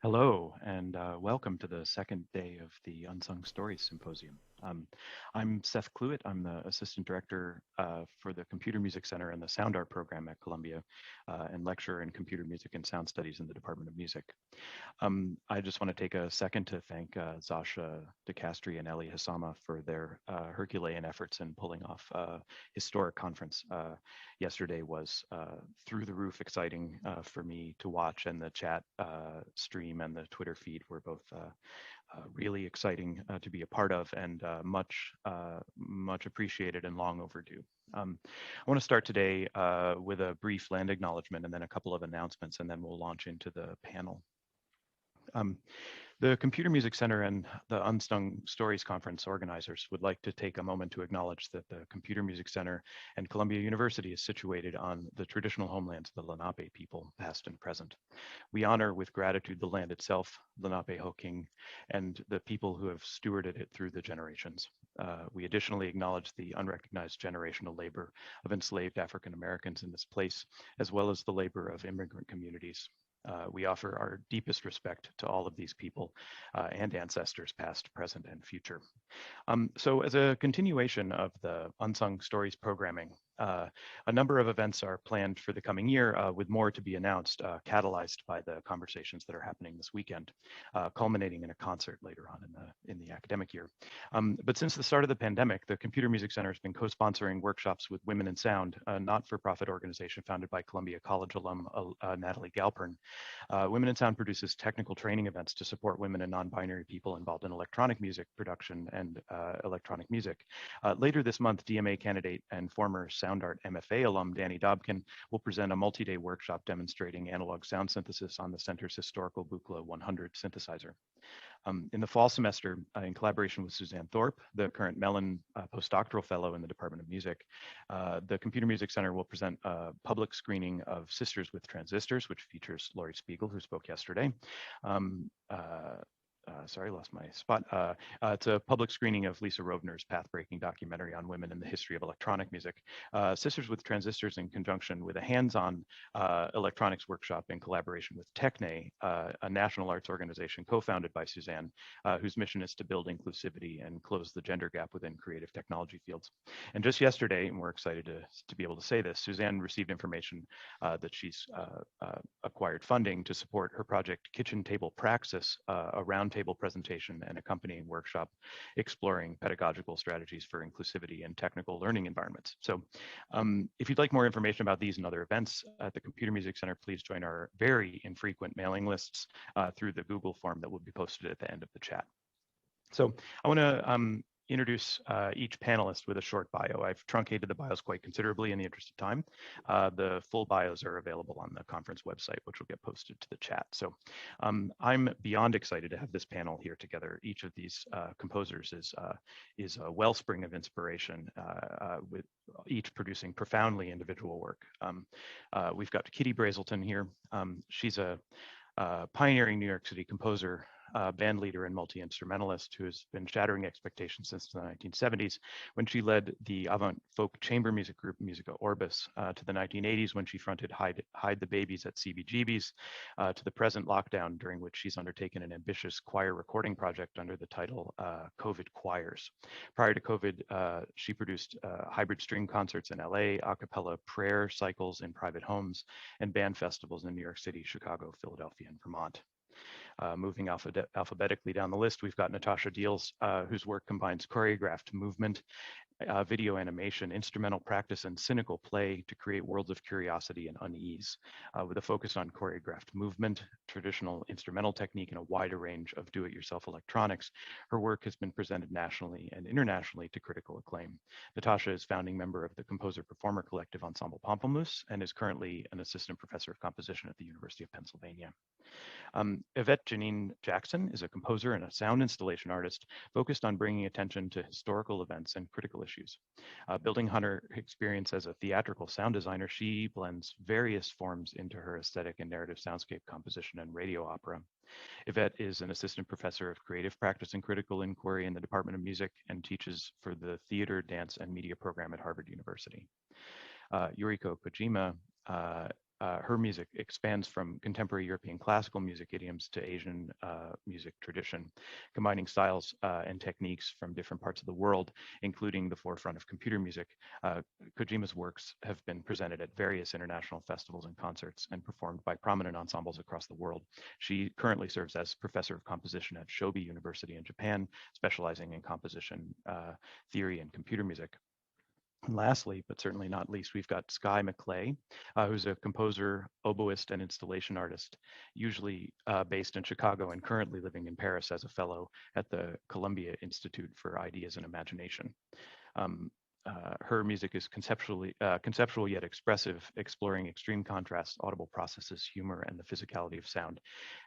Hello, and welcome to the second day of the Unsung Stories Symposium. I'm Seth Clewett. I'm the Assistant Director for the Computer Music Center and the Sound Art program at Columbia, and lecturer in Computer Music and Sound Studies in the Department of Music. I just want to take a second to thank Zasha DeCastri and Ellie Hassama for their Herculean efforts in pulling off a historic conference. Yesterday was through the roof exciting for me to watch, and the chat stream and the Twitter feed were both really exciting to be a part of, and much appreciated and long overdue. I want to start today with a brief land acknowledgement and then a couple of announcements, and then we'll launch into the panel. The Computer Music Center and the Unsung Stories Conference organizers would like to take a moment to acknowledge that the Computer Music Center and Columbia University is situated on the traditional homelands of the Lenape people, past and present. We honor with gratitude the land itself, Lenape Hoking, and the people who have stewarded it through the generations. We additionally acknowledge the unrecognized generational labor of enslaved African Americans in this place, as well as the labor of immigrant communities. We offer our deepest respect to all of these people and ancestors past, present, and future. So as a continuation of the Unsung Stories programming, a number of events are planned for the coming year, with more to be announced, catalyzed by the conversations that are happening this weekend, culminating in a concert later on in the academic year. But since the start of the pandemic, the Computer Music Center has been co-sponsoring workshops with Women in Sound, a not-for-profit organization founded by Columbia College alum Natalie Galpern. Women in Sound produces technical training events to support women and non-binary people involved in electronic music production and electronic music. Later this month, DMA candidate and former Sound Art MFA alum Danny Dobkin will present a multi-day workshop demonstrating analog sound synthesis on the center's historical Buchla 100 synthesizer. In the fall semester, in collaboration with Suzanne Thorpe, the current Mellon postdoctoral fellow in the Department of Music, the Computer Music Center will present a public screening of Sisters with Transistors, which features Laurie Spiegel, who spoke yesterday. Sorry, lost my spot. It's a public screening of Lisa Rovner's path-breaking documentary on women in the history of electronic music. Sisters with Transistors, in conjunction with a hands-on electronics workshop in collaboration with Techne, a national arts organization co-founded by Suzanne, whose mission is to build inclusivity and close the gender gap within creative technology fields. And just yesterday, and we're excited to be able to say this, Suzanne received information that she's acquired funding to support her project Kitchen Table Praxis, a roundtable presentation and accompanying workshop exploring pedagogical strategies for inclusivity and technical learning environments. So if you'd like more information about these and other events at the Computer Music Center, please join our very infrequent mailing lists through the Google form that will be posted at the end of the chat. So I want to introduce each panelist with a short bio. I've truncated the bios quite considerably in the interest of time. The full bios are available on the conference website, which will get posted to the chat. So I'm beyond excited to have this panel here together. Each of these composers is a wellspring of inspiration, with each producing profoundly individual work. We've got Kitty Brazelton here. She's a pioneering New York City composer, band leader and multi-instrumentalist who has been shattering expectations since the 1970s, when she led the avant-folk chamber music group Musica Orbis, to the 1980s when she fronted Hide the Babies at CBGB's, to the present lockdown, during which she's undertaken an ambitious choir recording project under the title COVID Choirs. Prior to COVID, she produced hybrid string concerts in LA, a cappella prayer cycles in private homes, and band festivals in New York City, Chicago, Philadelphia, and Vermont. Moving alphabetically down the list, we've got Natasha Deals, whose work combines choreographed movement, video animation, instrumental practice, and cynical play to create worlds of curiosity and unease. With a focus on choreographed movement, traditional instrumental technique, and a wider range of do-it-yourself electronics, her work has been presented nationally and internationally to critical acclaim. Natasha is founding member of the Composer-Performer Collective Ensemble Pamplemousse and is currently an assistant professor of composition at the University of Pennsylvania. Yvette Jeanine Jackson is a composer and a sound installation artist focused on bringing attention to historical events and critical issues. Building on her experience as a theatrical sound designer, she blends various forms into her aesthetic and narrative soundscape composition and radio opera. Yvette is an assistant professor of creative practice and critical inquiry in the Department of Music and teaches for the Theater, Dance, and Media program at Harvard University. Yuriko Kojima her music expands from contemporary European classical music idioms to Asian music tradition, combining styles and techniques from different parts of the world, including the forefront of computer music. Kojima's works have been presented at various international festivals and concerts and performed by prominent ensembles across the world. She currently serves as professor of composition at Shobi University in Japan, specializing in composition theory and computer music. And lastly, but certainly not least, we've got Skye Mcclay, who's a composer, oboist, and installation artist, usually based in Chicago and currently living in Paris as a fellow at the Columbia Institute for Ideas and Imagination. Her music is conceptual yet expressive, exploring extreme contrasts, audible processes, humor, and the physicality of sound.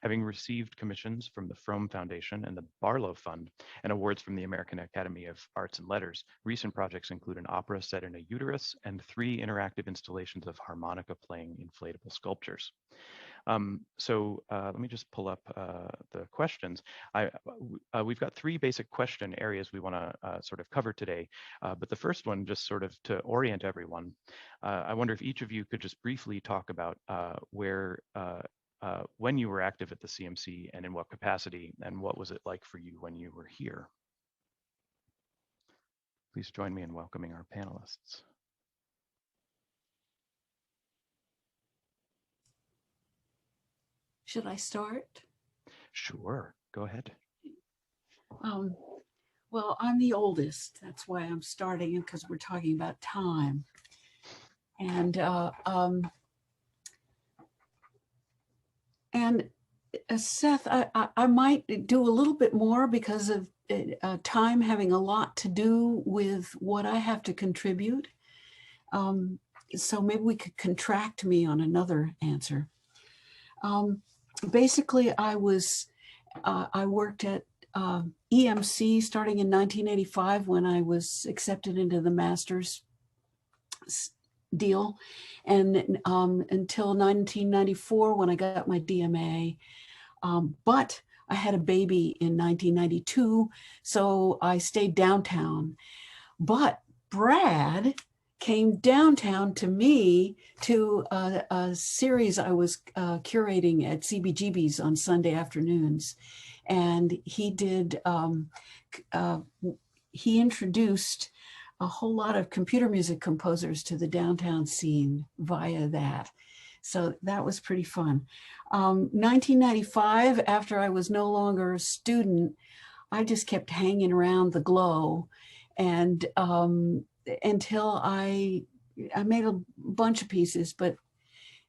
Having received commissions from the Fromm Foundation and the Barlow Fund and awards from the American Academy of Arts and Letters, recent projects include an opera set in a uterus and 3 interactive installations of harmonica playing inflatable sculptures. Let me just pull up the questions. We've got 3 basic question areas we want to sort of cover today, but the first one, just sort of to orient everyone, I wonder if each of you could just briefly talk about when you were active at the CMC and in what capacity, and what was it like for you when you were here? Please join me in welcoming our panelists. Should I start? Sure, go ahead. Well, I'm the oldest. That's why I'm starting, because we're talking about time. And Seth, I might do a little bit more because of time having a lot to do with what I have to contribute. So maybe we could contract me on another answer. Basically, I worked at EMC starting in 1985 when I was accepted into the master's deal, and until 1994 when I got my DMA. But I had a baby in 1992, so I stayed downtown. But Brad came downtown to me to a series I was curating at CBGB's on Sunday afternoons. And he did, he introduced a whole lot of computer music composers to the downtown scene via that. So that was pretty fun. 1995, after I was no longer a student, I just kept hanging around the Glow, and until I made a bunch of pieces,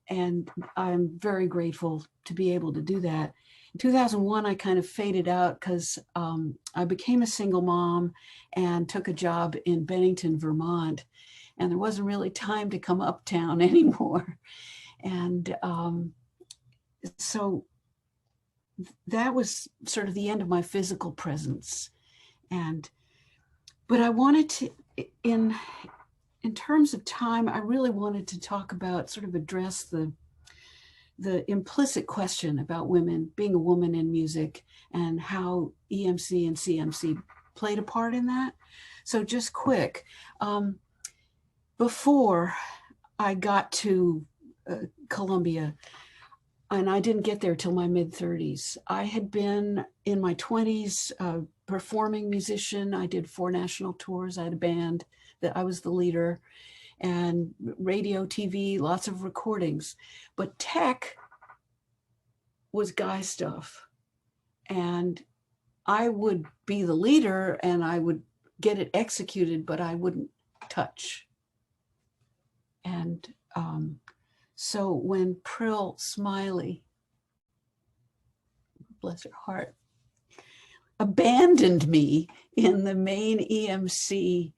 and I'm very grateful to be able to do that. In 2001, I kind of faded out because I became a single mom and took a job in Bennington, Vermont, and there wasn't really time to come uptown anymore. And so that was sort of the end of my physical presence. But I wanted to, in terms of time, I really wanted to talk about, sort of address the implicit question about women, being a woman in music, and how EMC and CMC played a part in that. So just quick, before I got to Columbia, and I didn't get there till my mid-30s, I had been in my 20s performing musician. I did 4 national tours. I had a band that I was the leader, and radio, TV, lots of recordings. But tech was guy stuff. And I would be the leader and I would get it executed, but I wouldn't touch. And so when Prill Smiley, bless her heart, abandoned me in the main EMC,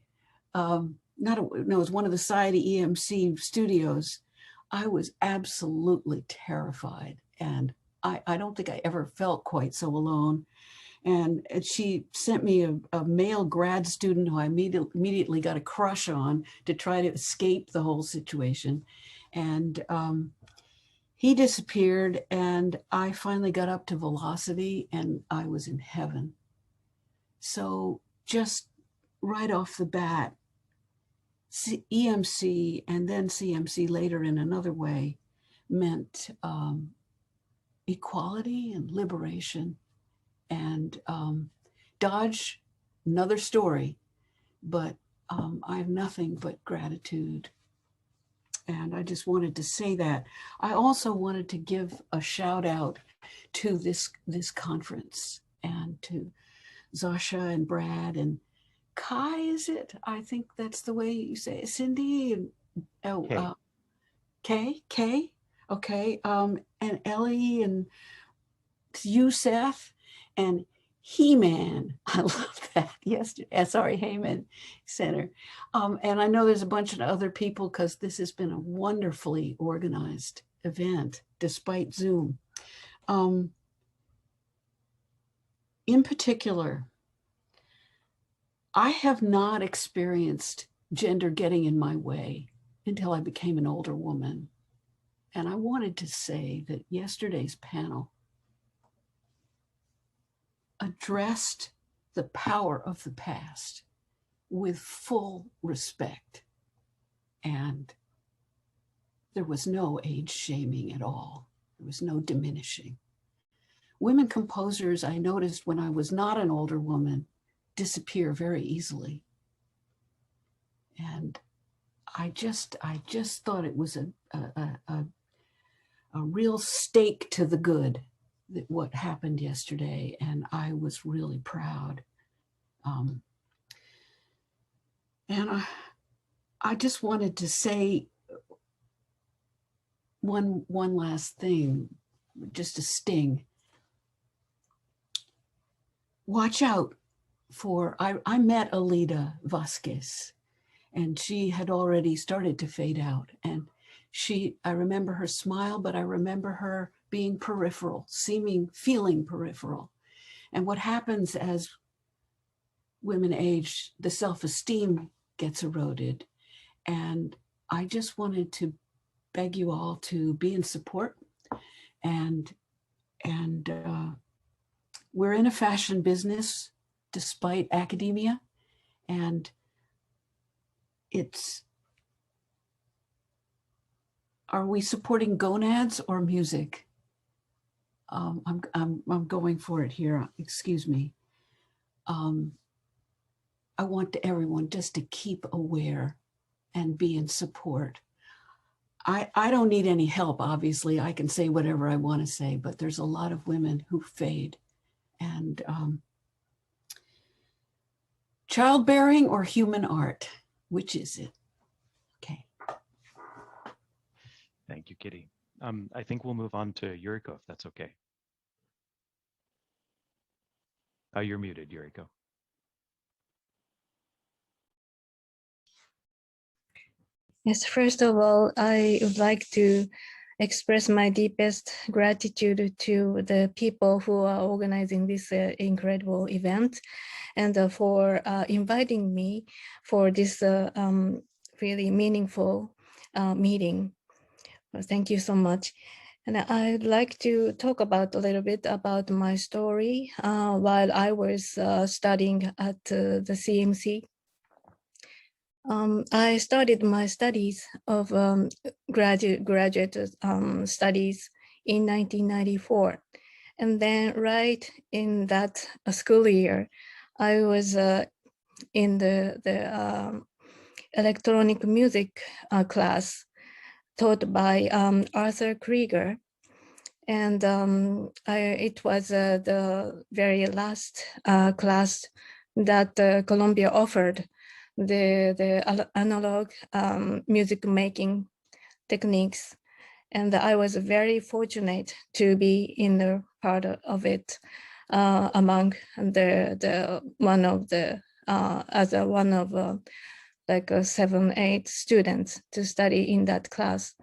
it was one of the side EMC studios, I was absolutely terrified. And I don't think I ever felt quite so alone. And she sent me a male grad student who I immediately got a crush on to try to escape the whole situation. And he disappeared, and I finally got up to Velocity, and I was in heaven. So just right off the bat, EMC and then CMC later in another way meant equality and liberation. And Dodge, another story, but I have nothing but gratitude. And I just wanted to say that. I also wanted to give a shout out to this conference and to Zasha and Brad and Kai, is it? I think that's the way you say it. Cindy and Kay. Okay. And Ellie and you, Seth, and He-Man. I love that. Yesterday, sorry, Heyman Center. And I know there's a bunch of other people because this has been a wonderfully organized event despite Zoom. In particular, I have not experienced gender getting in my way until I became an older woman. And I wanted to say that yesterday's panel addressed the power of the past with full respect. And there was no age shaming at all. There was no diminishing. Women composers, I noticed when I was not an older woman, disappear very easily. And I just thought it was a real stake to the good that what happened yesterday, and I was really proud. And I just wanted to say one last thing, just a sting. Watch out for, I met Alida Vasquez, and she had already started to fade out. And I remember her smile, but I remember her being peripheral, feeling peripheral. And what happens as women age, the self-esteem gets eroded. And I just wanted to beg you all to be in support. And we're in a fashion business despite academia. And are we supporting gonads or music? I'm going for it here, excuse me. I want everyone just to keep aware and be in support. I don't need any help, obviously. I can say whatever I want to say, but there's a lot of women who fade. And childbearing or human art, which is it? Okay. Thank you, Kitty. I think we'll move on to Yuriko, if that's okay. You're muted, Yuriko. Yes, first of all, I would like to express my deepest gratitude to the people who are organizing this incredible event and for inviting me for this really meaningful meeting. Well, thank you so much. And I'd like to talk about a little bit about my story while I was studying at the CMC. I started my studies of graduate studies in 1994. And then right in that school year, I was in the electronic music class taught by Arthur Krieger. And it was the very last class that Columbia offered the analog music making techniques. And I was very fortunate to be in the part of it among the one of the as one of like 7-8 students to study in that class.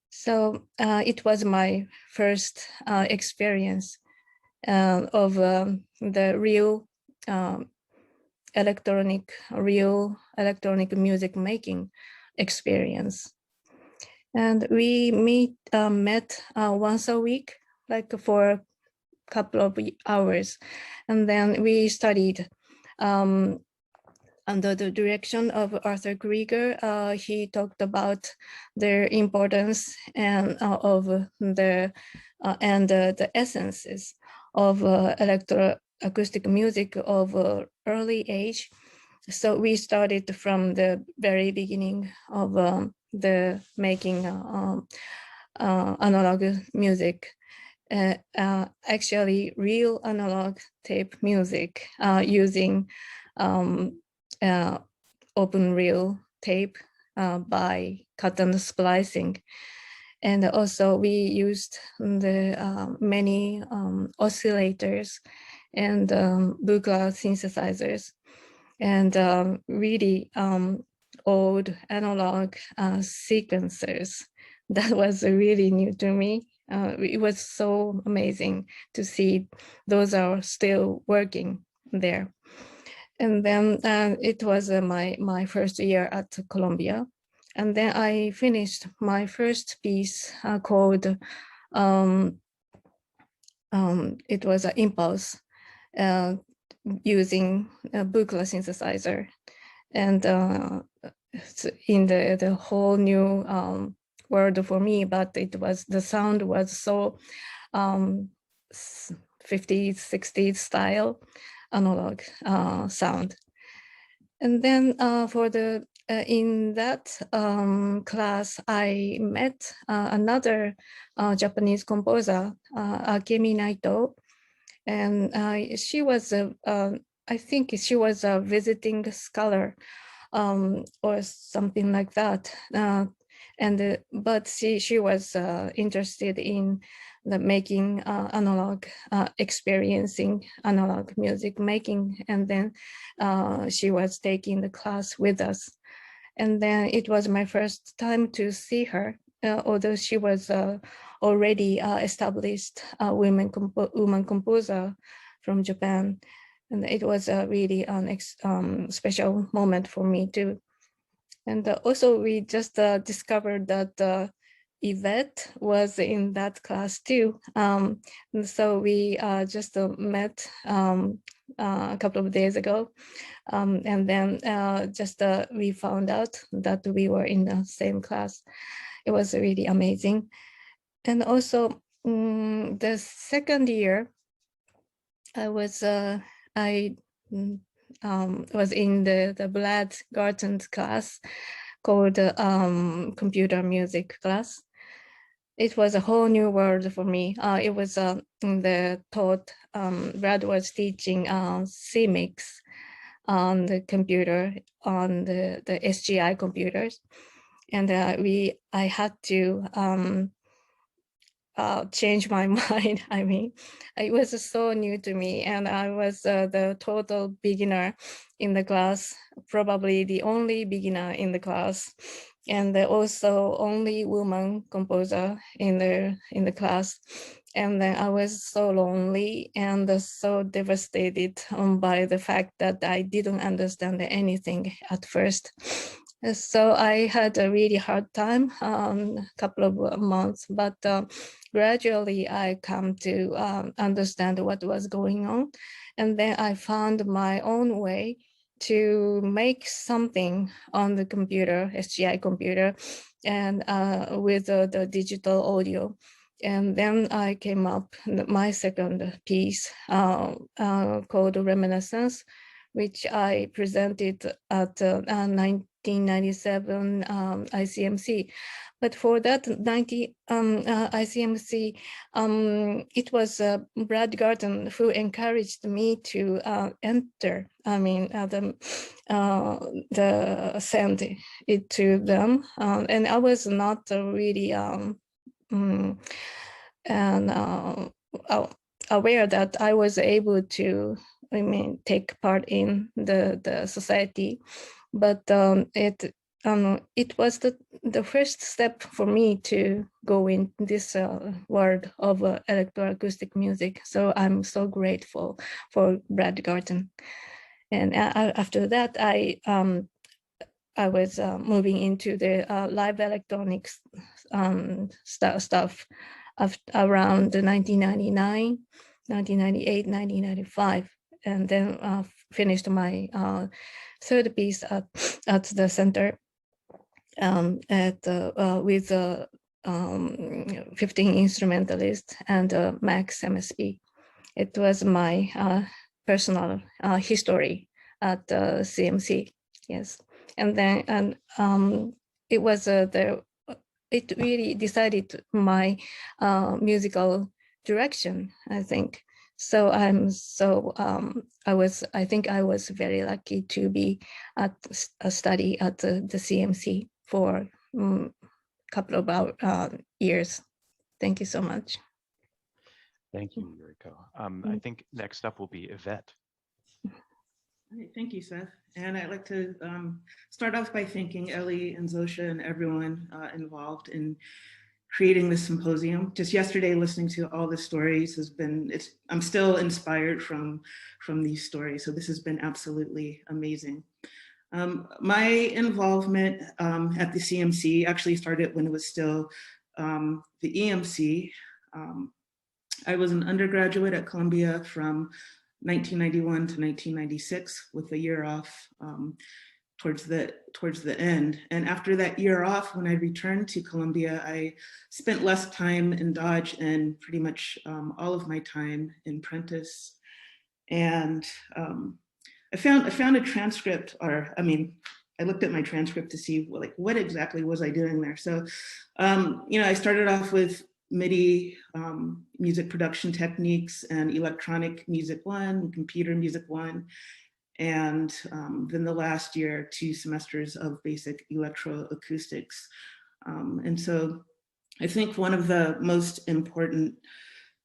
So it was my first experience of the real electronic music making experience. And we met once a week, like for a couple of hours. And then we studied under the direction of Arthur Krieger. He talked about the importance and of the essences of electroacoustic music of early age. So we started from the very beginning of the making analog music. Actually, real analog tape music using open reel tape by cut and splicing. And also we used the many oscillators and Buchla synthesizers and really old analog sequencers. That was really new to me. It was so amazing to see those are still working there. And then it was my first year at Columbia. And then I finished my first piece called, it was an impulse using a Buchla synthesizer. And in the whole new world for me, but the sound was so 50s, 60s style analog sound. And then for the in that class, I met another Japanese composer, Akemi Naito, and she was I think she was a visiting scholar or something like that. But she was interested in the making analog, experiencing analog music making, and then she was taking the class with us. And then it was my first time to see her, although she was already established woman composer from Japan. And it was really an special moment for me too. And also we just discovered that Yvette was in that class too. So we just met a couple of days ago. And then just we found out that we were in the same class. It was really amazing. And also the second year, I was in the Brazelton class called computer music class. It was a whole new world for me. It was Brad was teaching CMix on the computer, on the SGI computers. And I had to change my mind. I mean, it was so new to me, and I was the total beginner in the class, probably the only beginner in the class, and also only woman composer in the class. And then I was so lonely and so devastated by the fact that I didn't understand anything at first. So I had a really hard time, a couple of months, but gradually I come to understand what was going on. And then I found my own way to make something on the computer, SGI computer, and with the digital audio. And then I came up with my second piece called Reminiscence, which I presented at 1997 ICMC. But for that ICMC, it was Brad Garten who encouraged me to enter. I mean, the send it to them, and I was not really aware that I was able to, take part in the society, but it was the first step for me to go in this world of electroacoustic music. So I'm so grateful for Brad Garten. And after that, I was moving into the live electronics stuff around 1999, 1998, 1995. And then finished my third piece at the center with 15 instrumentalists and max MSP. It was my personal history at CMC, yes. And then it was it really decided my musical direction, I think. So I think I was very lucky to be at a study at the CMC for a couple of years. Thank you so much. Thank you, Yuriko. I think next up will be Yvette. All right, thank you, Seth. And I'd like to start off by thanking Ellie and Zosha and everyone involved in creating this symposium. Just yesterday, listening to all the stories has been, I'm still inspired from these stories. So this has been absolutely amazing. My involvement at the CMC actually started when it was still the EMC. I was an undergraduate at Columbia from 1991 to 1996 with a year off towards the end. And after that year off, when I returned to Columbia, I spent less time in Dodge and pretty much all of my time in Prentice. And I found a transcript, or I mean, I looked at my transcript to see what exactly was I doing there. So, I started off with MIDI music production techniques and electronic music 1, computer music 1, and then the last year, 2 semesters of basic electroacoustics. And so I think one of the most important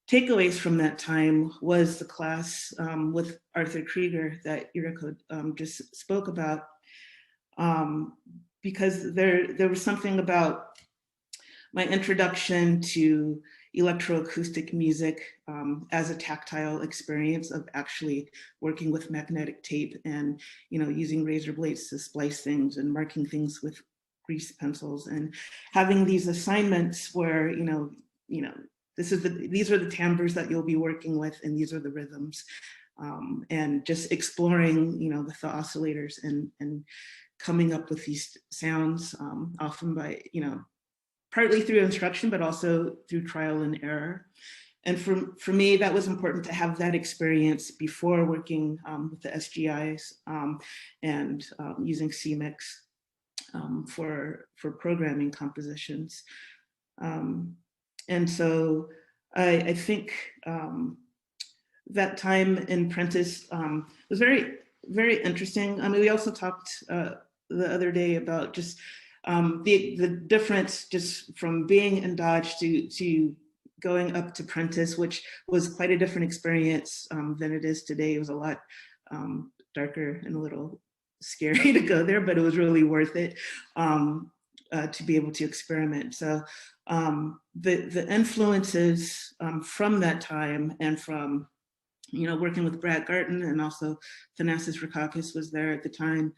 takeaways from that time was the class with Arthur Krieger that Yuriko just spoke about, because there was something about my introduction to electroacoustic music as a tactile experience of actually working with magnetic tape and using razor blades to splice things and marking things with grease pencils and having these assignments where these are the timbres that you'll be working with and these are the rhythms, and just exploring with the oscillators and coming up with these sounds, often by partly through instruction, but also through trial and error. And for me, that was important to have that experience before working with the SGIs and using CMix for programming compositions. And so I think that time in Prentice was very, very interesting. I mean, we also talked the other day about just the difference just from being in Dodge to going up to Prentice, which was quite a different experience than it is today. It was a lot darker and a little scary to go there, but it was really worth it to be able to experiment. So the influences from that time and from working with Brad Garton, and also Thanasis Rakakis was there at the time,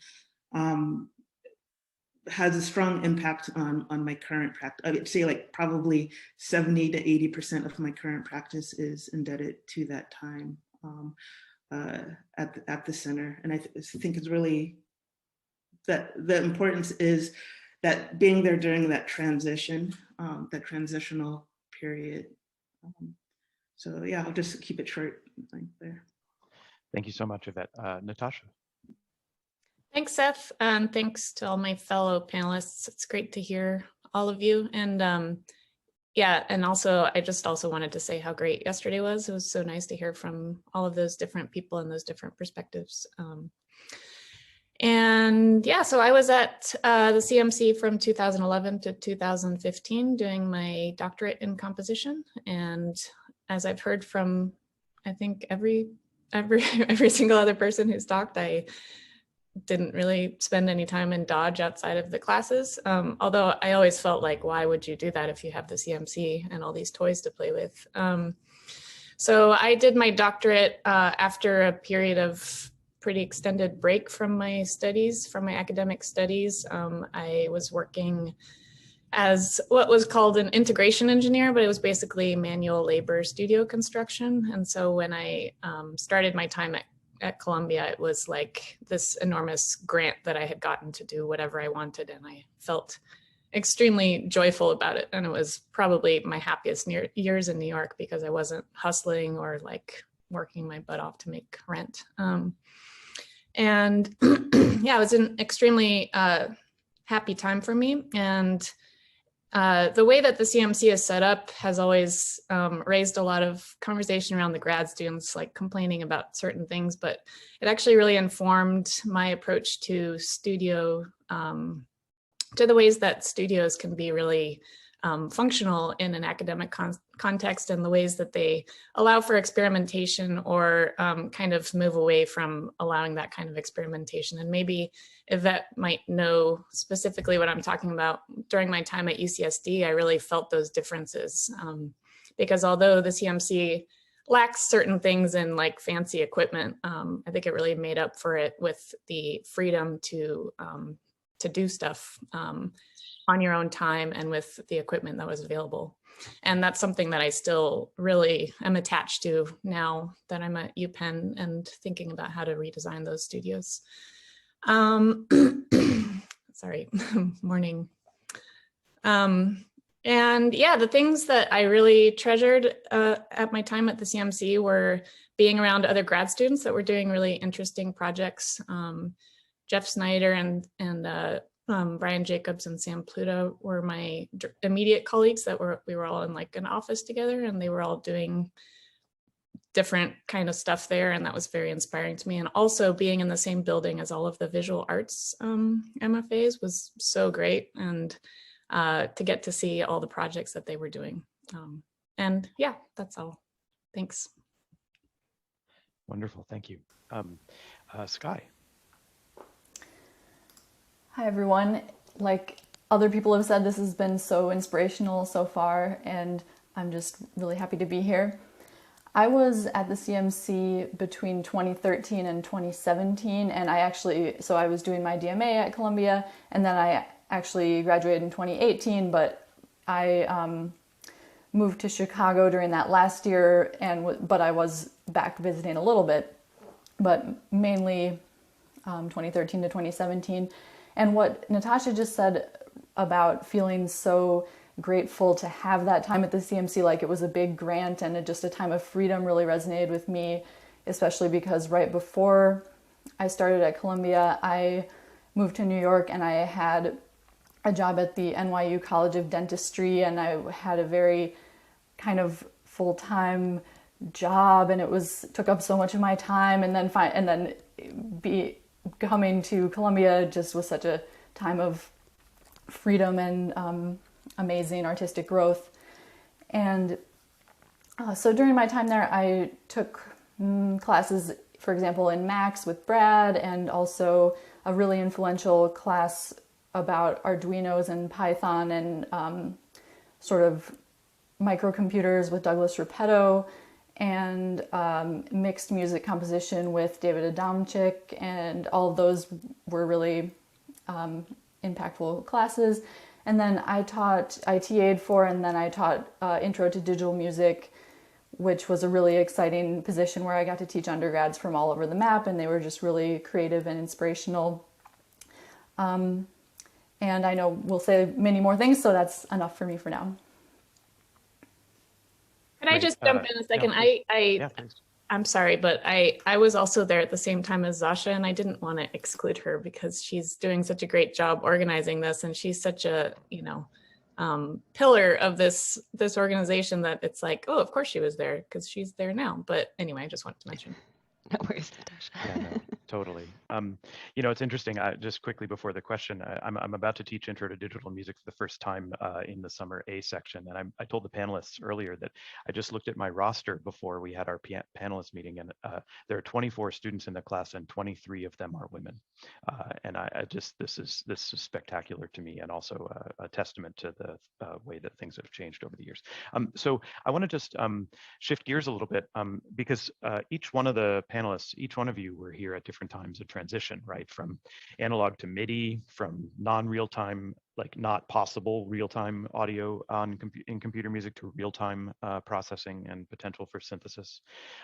has a strong impact on my current practice. I would say probably 70 to 80% of my current practice is indebted to that time at the center. And I think it's really that the importance is that being there during that transition, that transitional period. So yeah, I'll just keep it short there. Thank you so much, Yvette. Natasha. Thanks, Seth, and thanks to all my fellow panelists. It's great to hear all of you. And yeah, and also I just also wanted to say how great yesterday was. It was so nice to hear from all of those different people and those different perspectives. And yeah, so I was at the CMC from 2011 to 2015 doing my doctorate in composition. And as I've heard from, I think every single other person who's talked, I didn't really spend any time in Dodge outside of the classes. Although I always felt like, why would you do that if you have the CMC and all these toys to play with? So I did my doctorate after a period of pretty extended break from my studies, from my academic studies. I was working as what was called an integration engineer, but it was basically manual labor studio construction. And so when I started my time at Columbia, it was like this enormous grant that I had gotten to do whatever I wanted, and I felt extremely joyful about it. And it was probably my happiest years in New York because I wasn't hustling or like working my butt off to make rent. And yeah, it was an extremely happy time for me. And the way that the CMC is set up has always raised a lot of conversation around the grad students, like complaining about certain things, but it actually really informed my approach to studio, to the ways that studios can be really functional in an academic context, and the ways that they allow for experimentation or kind of move away from allowing that kind of experimentation. And maybe Yvette might know specifically what I'm talking about. During my time at UCSD, I really felt those differences because although the CMC lacks certain things in like fancy equipment, I think it really made up for it with the freedom to do stuff on your own time and with the equipment that was available. And that's something that I still really am attached to now that I'm at UPenn and thinking about how to redesign those studios. Sorry, morning. And yeah, the things that I really treasured at my time at the CMC were being around other grad students that were doing really interesting projects. Jeff Snyder and Brian Jacobs and Sam Pluto were my immediate colleagues that we were all in like an office together, and they were all doing different kind of stuff there, and that was very inspiring to me. And also being in the same building as all of the visual arts MFAs was so great, and to get to see all the projects that they were doing. And yeah, that's all. Thanks. Wonderful, thank you. Skye. Hi, everyone. Like other people have said, this has been so inspirational so far, and I'm just really happy to be here. I was at the CMC between 2013 and 2017, and I was doing my DMA at Columbia, and then I actually graduated in 2018, but I moved to Chicago during that last year, but I was back visiting a little bit, but mainly 2013 to 2017. And what Natasha just said about feeling so grateful to have that time at the CMC, like it was a big grant and just a time of freedom, really resonated with me, especially because right before I started at Columbia, I moved to New York and I had a job at the NYU College of Dentistry, and I had a very kind of full-time job, and took up so much of my time, and then coming to Columbia just was such a time of freedom and amazing artistic growth. And so during my time there, I took classes, for example, in Max with Brad, and also a really influential class about Arduinos and Python and sort of microcomputers with Douglas Repetto, and mixed music composition with David Adamczyk, and all of those were really impactful classes. And then I TA'd for, and then I taught Intro to Digital Music, which was a really exciting position where I got to teach undergrads from all over the map, and they were just really creative and inspirational. And I know we'll say many more things, so that's enough for me for now. Can I just jump in a second? Yeah, I'm sorry, but I was also there at the same time as Zasha, and I didn't want to exclude her because she's doing such a great job organizing this, and she's such a, pillar of this organization that it's like, oh, of course she was there because she's there now. But anyway, I just wanted to mention. No worries, Natasha. Yeah, no, totally. It's interesting. Just quickly before the question, I'm about to teach Intro to Digital Music for the first time in the summer A section, and I told the panelists earlier that I just looked at my roster before we had our panelist meeting, and there are 24 students in the class, and 23 of them are women. And this is spectacular to me, and also a testament to the way that things have changed over the years. So I want to just shift gears a little bit because each one of the panelists, each one of you were here at different times of transition, right? From analog to MIDI, from non-real-time like not possible real-time audio in computer music to real-time processing and potential for synthesis,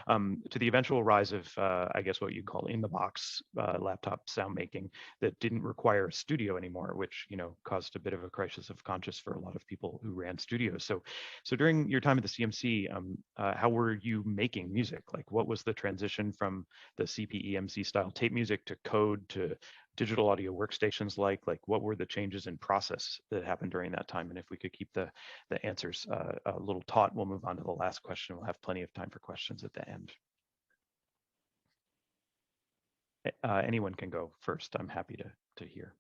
to the eventual rise of, I guess what you call in-the-box laptop sound making that didn't require a studio anymore, which, caused a bit of a crisis of conscience for a lot of people who ran studios. So during your time at the CMC, how were you making music? Like, what was the transition from the CPEMC style tape music to code to digital audio workstations like what were the changes in process that happened during that time? And if we could keep the answers a little taut, we'll move on to the last question. We'll have plenty of time for questions at the end. Anyone can go first. I'm happy to hear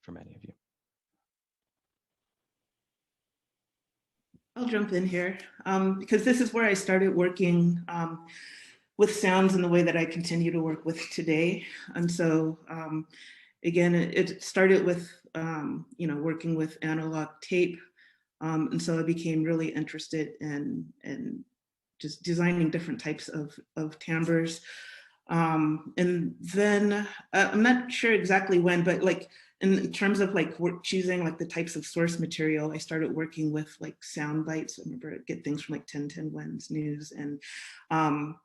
from any of you. I'll jump in here because this is where I started working with sounds in the way that I continue to work with today. And so, again, it started with, working with analog tape. And so I became really interested in just designing different types of timbres. And then I'm not sure exactly when, but like in terms of like choosing like the types of source material, I started working with like sound bites. I remember I'd get things from like 1010 Wins News, and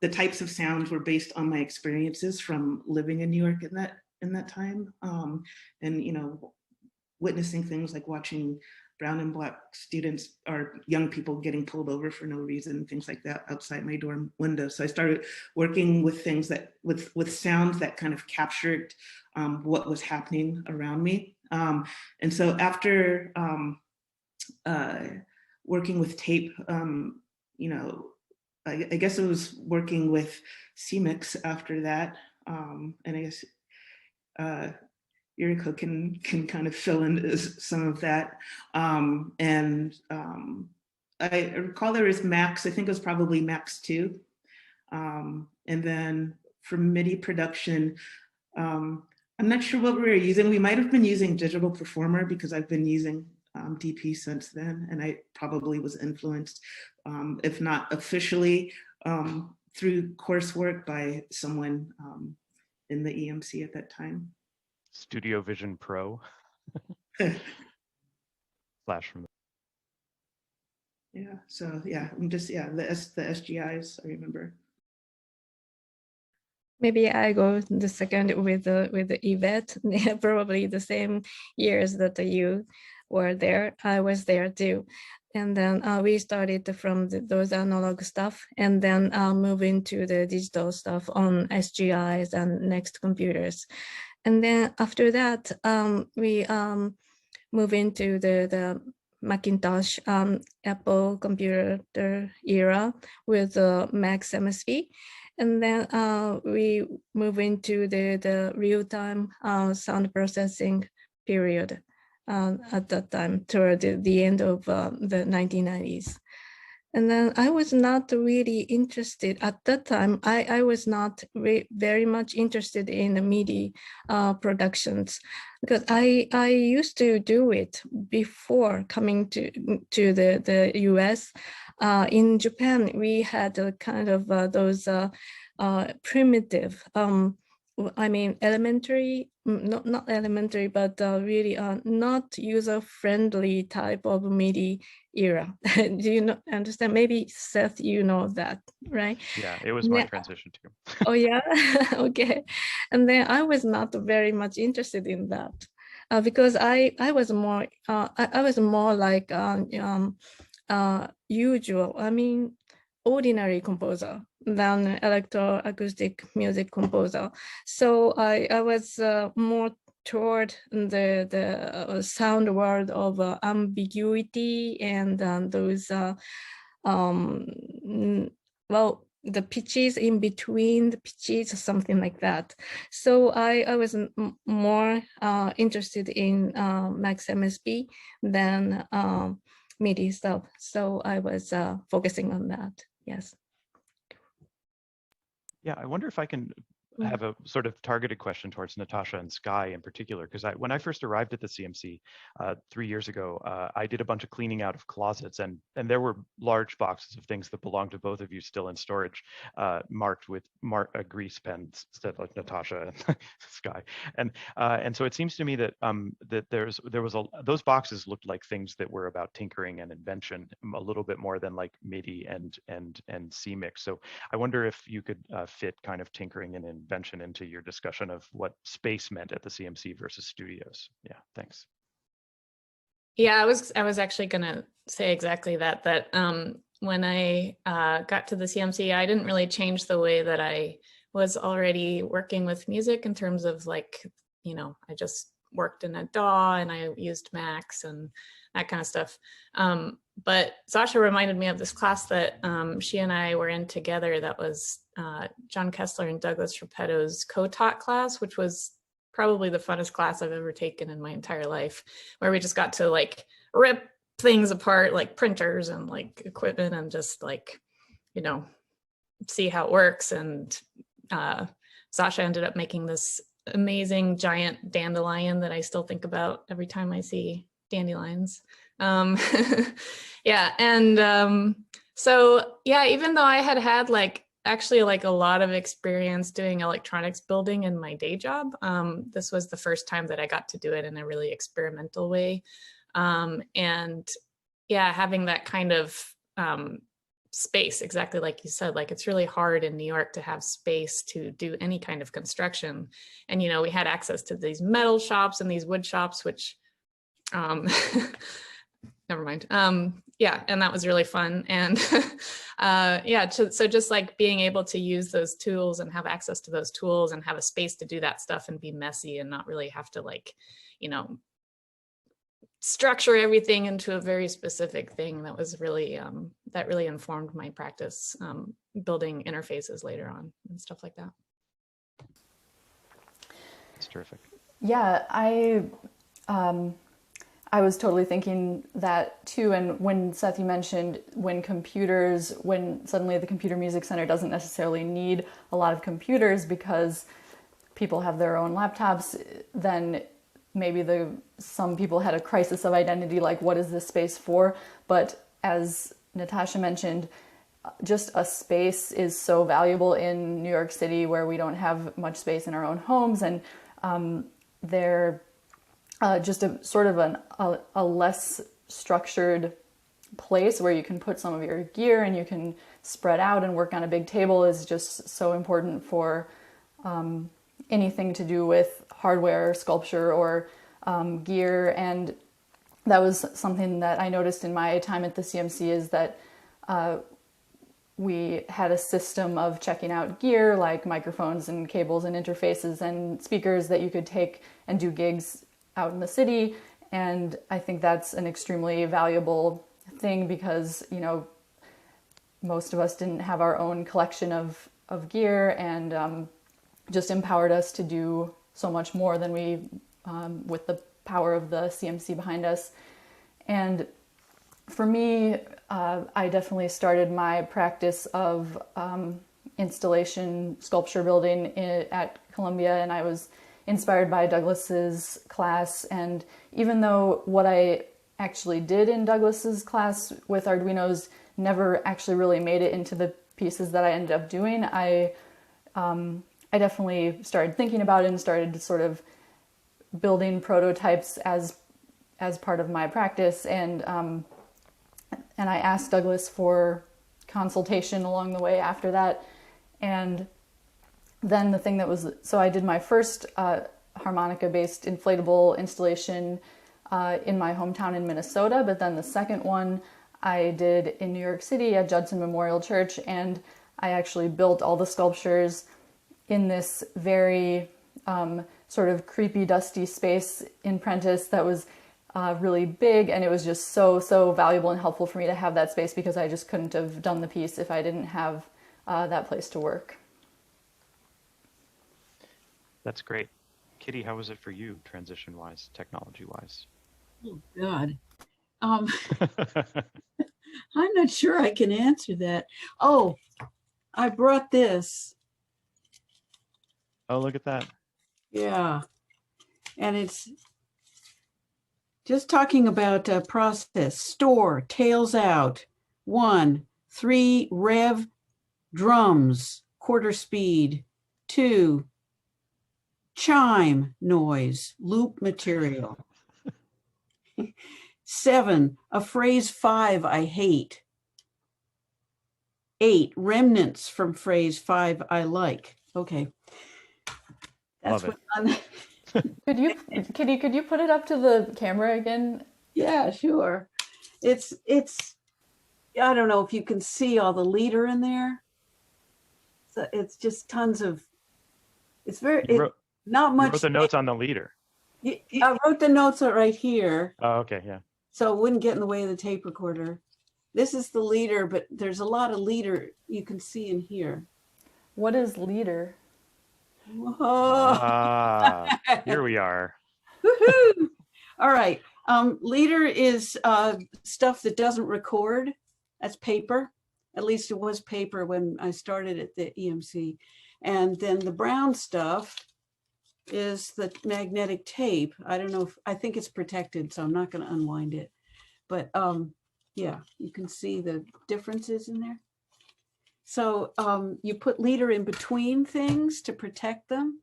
the types of sounds were based on my experiences from living in New York in that time, and witnessing things like watching brown and Black students or young people getting pulled over for no reason, things like that outside my dorm window. So I started working with things that with sounds that kind of captured what was happening around me. And so after working with tape, I guess it was working with CMix after that. And I guess Yuriko can kind of fill in some of that. I recall there was Max, I think it was probably Max 2. And then for MIDI production, I'm not sure what we were using. We might have been using Digital Performer because I've been using DP since then, and I probably was influenced, if not officially, through coursework by someone in the EMC at that time. Studio Vision Pro. Flash from. Yeah. So yeah, I'm just the SGIs. I remember. Maybe I go the second with the Yvette. Probably the same years that you were there. I was there too. And then we started from those analog stuff, and then move into the digital stuff on SGIs and Next computers. And then after that, we move into the Macintosh Apple computer era with Max MSP. And then we move into the real-time sound processing period at that time, toward the end of the 1990s. And then I was not really interested at that time. I was not very much interested in the MIDI productions, because I used to do it before coming to the US. In Japan, we had a kind of those primitive, elementary, not elementary, but really not user-friendly type of MIDI era. Do you understand? Maybe Seth, you know that, right? Yeah, it was my transition too. Oh yeah, okay. And then I was not very much interested in that because I was more like usual, ordinary composer than electroacoustic music composer. So I was more toward the sound world of ambiguity and those the pitches in between the pitches, something like that. So I was more interested in Max MSP than MIDI stuff. So I was focusing on that. Yes. Yeah, I wonder if I can have a sort of targeted question towards Natasha and Skye in particular, because when I first arrived at the CMC 3 years ago, I did a bunch of cleaning out of closets, and there were large boxes of things that belonged to both of you still in storage, marked with grease pens, instead like Natasha and Skye, and so it seems to me that those boxes looked like things that were about tinkering and invention a little bit more than like MIDI and CMix. So I wonder if you could fit kind of tinkering and invention into your discussion of what space meant at the CMC versus studios. Yeah, thanks. Yeah, I was actually gonna say exactly that when I got to the CMC, I didn't really change the way that I was already working with music in terms of like, you know, I just worked in a DAW and I used Macs and that kind of stuff. But Sasha reminded me of this class that she and I were in together that was John Kessler and Douglas Repetto's co-taught class, which was probably the funnest class I've ever taken in my entire life, where we just got to like rip things apart, like printers and like equipment, and just like, you know, see how it works. And Sasha ended up making this amazing giant dandelion that I still think about every time I see dandelions. Yeah, and so yeah, even though I had like actually like a lot of experience doing electronics building in my day job, this was the first time that I got to do it in a really experimental way. And yeah, having that kind of space, exactly like you said, like it's really hard in New York to have space to do any kind of construction. And, you know, we had access to these metal shops and these wood shops, which, never mind. Yeah, and that was really fun. And yeah, so just like being able to use those tools and have access to those tools and have a space to do that stuff and be messy and not really have to like, you know, structure everything into a very specific thing, that was really, that really informed my practice, building interfaces later on and stuff like that. That's terrific. Yeah, I was totally thinking that too. And when Seth, you mentioned when suddenly the Computer Music Center doesn't necessarily need a lot of computers because people have their own laptops, then maybe some people had a crisis of identity, like what is this space for? But as Natasha mentioned, just a space is so valuable in New York City, where we don't have much space in our own homes, and they're just a sort of a less structured place where you can put some of your gear and you can spread out and work on a big table is just so important for anything to do with hardware, sculpture, or gear. And that was something that I noticed in my time at the CMC, is that we had a system of checking out gear like microphones and cables and interfaces and speakers that you could take and do gigs out in the city. And I think that's an extremely valuable thing because, you know, most of us didn't have our own collection of gear, and just empowered us to do so much more than we, with the power of the CMC behind us. And for me, I definitely started my practice of installation sculpture building at Columbia, and I was inspired by Douglas's class. And even though what I actually did in Douglas's class with Arduinos never actually really made it into the pieces that I ended up doing, I definitely started thinking about it and started sort of building prototypes as part of my practice. And I asked Douglas for consultation along the way after that. And then the thing that was, so I did my first harmonica-based inflatable installation in my hometown in Minnesota, but then the second one I did in New York City at Judson Memorial Church, and I actually built all the sculptures in this very sort of creepy, dusty space in Prentice that was really big, and it was just so valuable and helpful for me to have that space, because I just couldn't have done the piece if I didn't have that place to work. That's great. Kitty, how was it for you, transition-wise, technology-wise? Oh, God. I'm not sure I can answer that. Oh, I brought this. Oh, look at that. Yeah. And it's just talking about process, store, tails out, 1, 3, rev, drums, quarter speed, 2, chime noise, loop material. 7, a phrase 5 I hate. 8, remnants from phrase 5 I like. Okay. That's Love what Could you put it up to the camera again? yeah, sure. It's I don't know if you can see all the leader in there. So it's just tons of, it's very, not You much. wrote the notes on the leader. I wrote the notes right here, Oh, okay, yeah. so it wouldn't get in the way of the tape recorder. This is the leader, but there's a lot of leader you can see in here. What is leader? Whoa. Ah, here we are. Woohoo! All right. Leader is stuff that doesn't record. That's paper. At least it was paper when I started at the EMC. And then the brown stuff is the magnetic tape. I don't know if, I think it's protected, so I'm not going to unwind it. But yeah, you can see the differences in there. So you put leader in between things to protect them,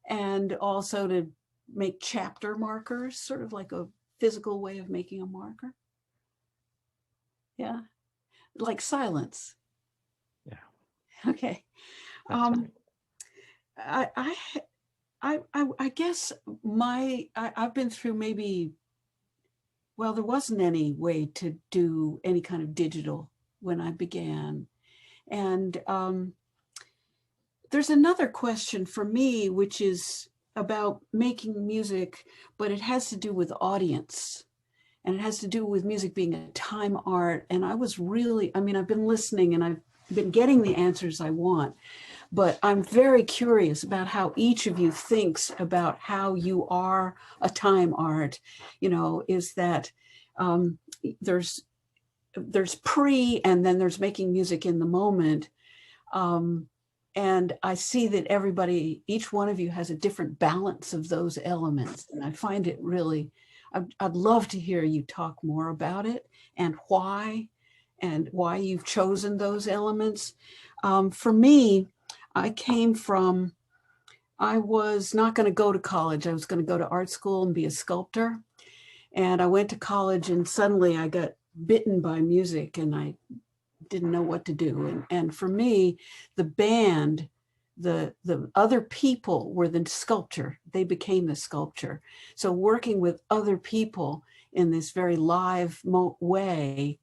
and also to make chapter markers, sort of like a physical way of making a marker. Yeah, like silence. Yeah. Okay. I guess I've been through maybe, well, there wasn't any way to do any kind of digital when I began. And there's another question for me, which is about making music, but it has to do with audience. And it has to do with music being a time art. And I was really, I mean, I've been listening and I've been getting the answers I want, but I'm very curious about how each of you thinks about how you are a time art. You know, is that there's pre, and then there's making music in the moment. And I see that everybody, each one of you has a different balance of those elements. And I find it really, I'd love to hear you talk more about it and why you've chosen those elements. For me, I was not going to go to college. I was going to go to art school and be a sculptor. And I went to college and suddenly I got bitten by music and I didn't know what to do. And for me, the band, the other people were the sculpture. They became the sculpture. So working with other people in this very live way,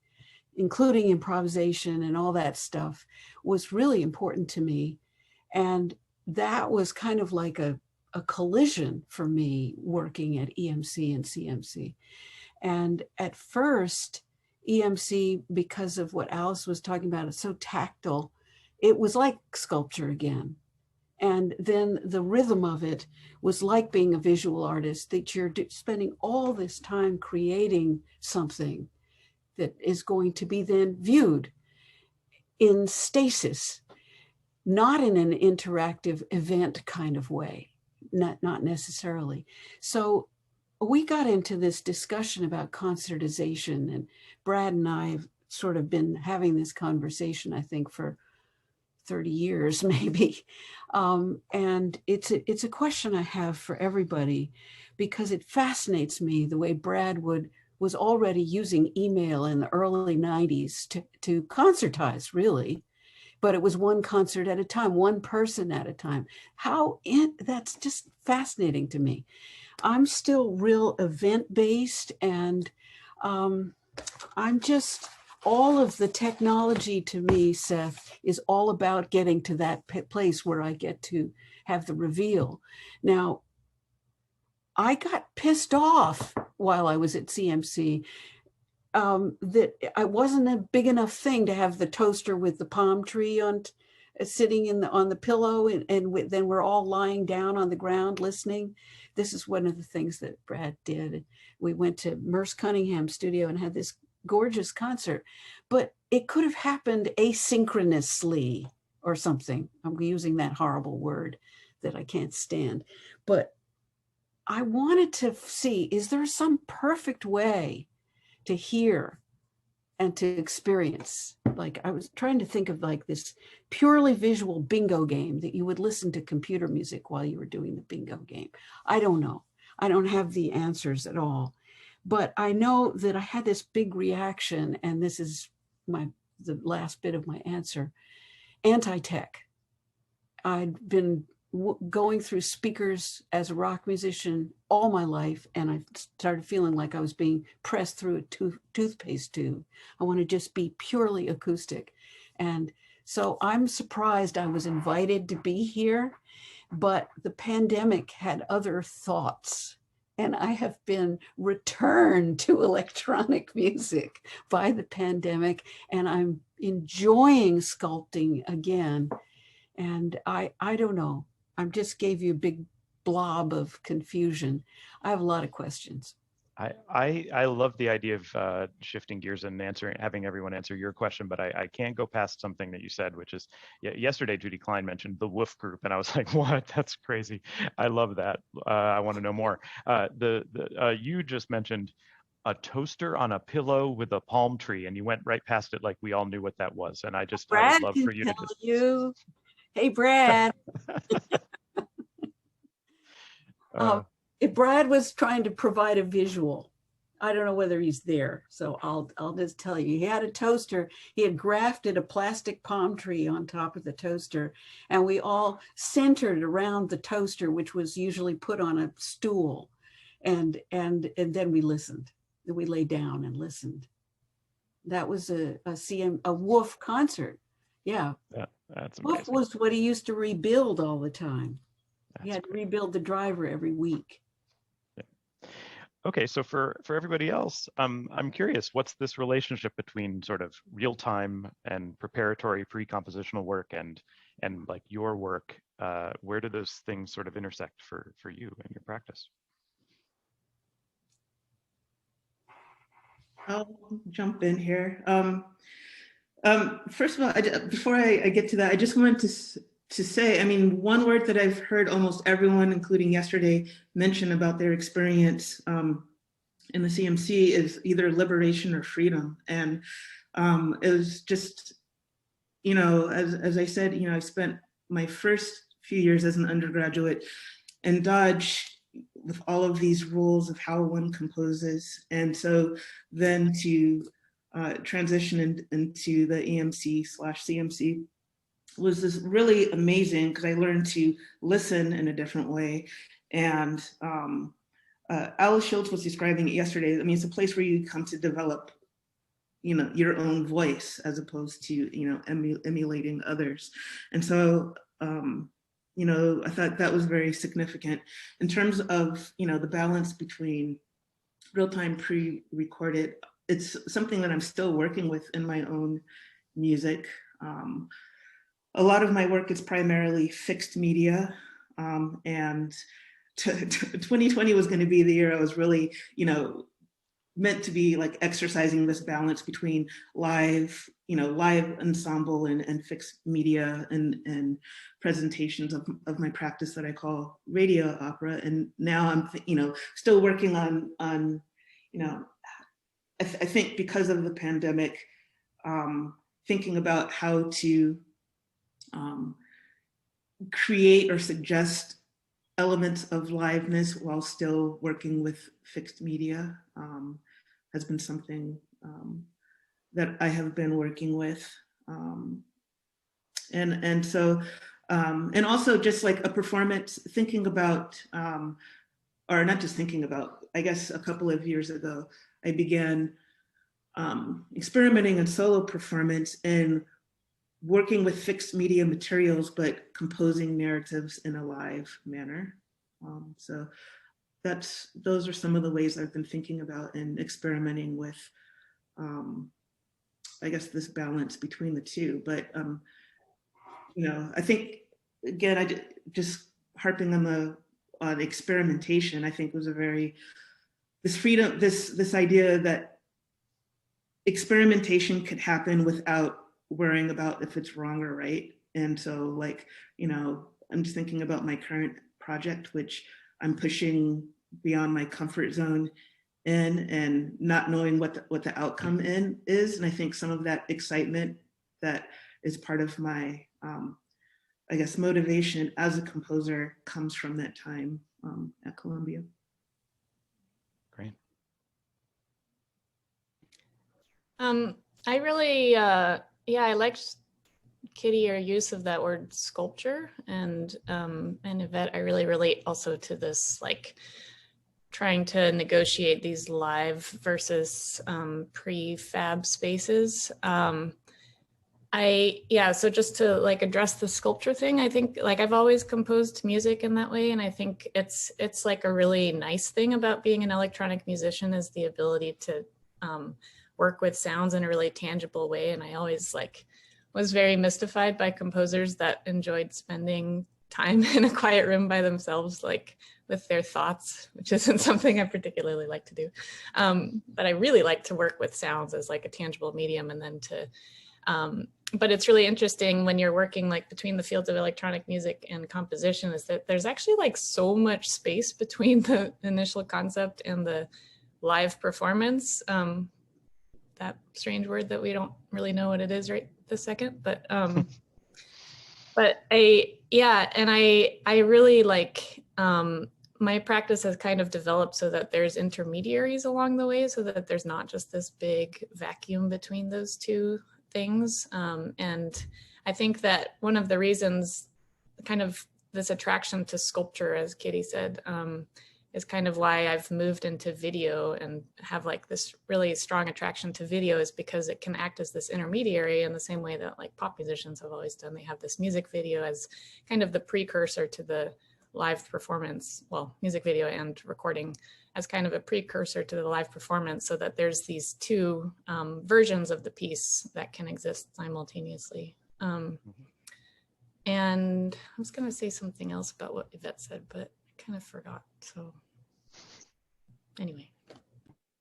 including improvisation and all that stuff, was really important to me. And that was kind of like a collision for me working at EMC and CMC. And at first, EMC, because of what Alice was talking about, it's so tactile, it was like sculpture again. And then the rhythm of it was like being a visual artist, that you're spending all this time creating something that is going to be then viewed in stasis, not in an interactive event kind of way, not necessarily. So we got into this discussion about concertization, and Brad and I have sort of been having this conversation, I think, for 30 years, maybe. And it's a question I have for everybody, because it fascinates me the way Brad was already using email in the early 90s to concertize, really. But it was one concert at a time, one person at a time. That's just fascinating to me. I'm still real event-based, and I'm just, all of the technology to me, Seth, is all about getting to that place where I get to have the reveal. Now, I got pissed off while I was at CMC that I wasn't a big enough thing to have the toaster with the palm tree sitting on the pillow, and then we're all lying down on the ground listening. This is one of the things that Brad did. We went to Merce Cunningham's studio and had this gorgeous concert, but it could have happened asynchronously or something. I'm using that horrible word that I can't stand. But I wanted to see, is there some perfect way to hear and to experience? Like, I was trying to think of like this purely visual bingo game that you would listen to computer music while you were doing the bingo game. I don't know. I don't have the answers at all. But I know that I had this big reaction, and this is the last bit of my answer. Anti-tech. I'd been going through speakers as a rock musician all my life, and I started feeling like I was being pressed through a toothpaste tube. I want to just be purely acoustic. And so I'm surprised I was invited to be here, but the pandemic had other thoughts. And I have been returned to electronic music by the pandemic, and I'm enjoying sculpting again. And I don't know. I just gave you a big blob of confusion. I have a lot of questions. I love the idea of shifting gears and having everyone answer your question, but I can't go past something that you said, which is, yesterday Judy Klein mentioned the Woof Group, and I was like, what? That's crazy. I love that. I want to know more. You just mentioned a toaster on a pillow with a palm tree, and you went right past it like we all knew what that was. And I would love for you to just. You. Hey, Brad. If Brad was trying to provide a visual, I don't know whether he's there, so I'll just tell you. He had a toaster. He had grafted a plastic palm tree on top of the toaster, and we all centered around the toaster, which was usually put on a stool, and then we listened. We lay down and listened. That was a Woof concert. Yeah. That's amazing. Woof was what he used to rebuild all the time. He had to rebuild the driver every week. Okay, so for everybody else, I'm curious, what's this relationship between sort of real time and preparatory pre-compositional work and like your work? Where do those things sort of intersect for you and your practice? I'll jump in here. First of all, before I get to that, I just wanted to say, I mean, one word that I've heard almost everyone, including yesterday, mention about their experience in the CMC is either liberation or freedom. And it was just, you know, as I said, you know, I spent my first few years as an undergraduate in Dodge with all of these rules of how one composes. And so then to transition into the EMC/CMC was this really amazing, because I learned to listen in a different way. And Alice Schultz was describing it yesterday. I mean, it's a place where you come to develop, you know, your own voice as opposed to, you know, emulating others. And so, you know, I thought that was very significant in terms of, you know, the balance between real-time pre-recorded. It's something that I'm still working with in my own music. A lot of my work is primarily fixed media, and 2020 was going to be the year I was really, you know, meant to be like exercising this balance between live, you know, live ensemble and fixed media and presentations of my practice that I call radio opera. And now I'm, you know, still working on, you know, I think because of the pandemic, thinking about how to create or suggest elements of liveness while still working with fixed media has been something that I have been working with. And so, and also just like a performance, thinking about, or not just thinking about, I guess a couple of years ago, I began experimenting in solo performance and working with fixed media materials, but composing narratives in a live manner. So those are some of the ways I've been thinking about and experimenting with, I guess, this balance between the two. But, you know, I think, again, I just harping on experimentation, I think was a very, this freedom, this idea that experimentation could happen without worrying about if it's wrong or right. And so, like, you know, I'm just thinking about my current project, which I'm pushing beyond my comfort zone in and not knowing what the outcome is. And I think some of that excitement that is part of my, I guess, motivation as a composer comes from that time at Columbia. Great. I really, yeah, I liked Kitty, your use of that word sculpture, and Yvette, I really relate also to this, like trying to negotiate these live versus prefab spaces. So just to like address the sculpture thing, I think like I've always composed music in that way, and I think it's like a really nice thing about being an electronic musician is the ability to work with sounds in a really tangible way. And I always like was very mystified by composers that enjoyed spending time in a quiet room by themselves, like with their thoughts, which isn't something I particularly like to do. But I really like to work with sounds as like a tangible medium, and then to, but it's really interesting when you're working like between the fields of electronic music and composition is that there's actually like so much space between the initial concept and the live performance. That strange word that we don't really know what it is right this second, but I really like, my practice has kind of developed so that there's intermediaries along the way, so that there's not just this big vacuum between those two things. And I think that one of the reasons, kind of this attraction to sculpture, as Kitty said, is kind of why I've moved into video and have like this really strong attraction to video, is because it can act as this intermediary in the same way that like pop musicians have always done. They have this music video as kind of the precursor to the live performance, well, music video and recording as kind of a precursor to the live performance, so that there's these two versions of the piece that can exist simultaneously. And I was gonna say something else about what Yvette said, but kind of forgot. So anyway.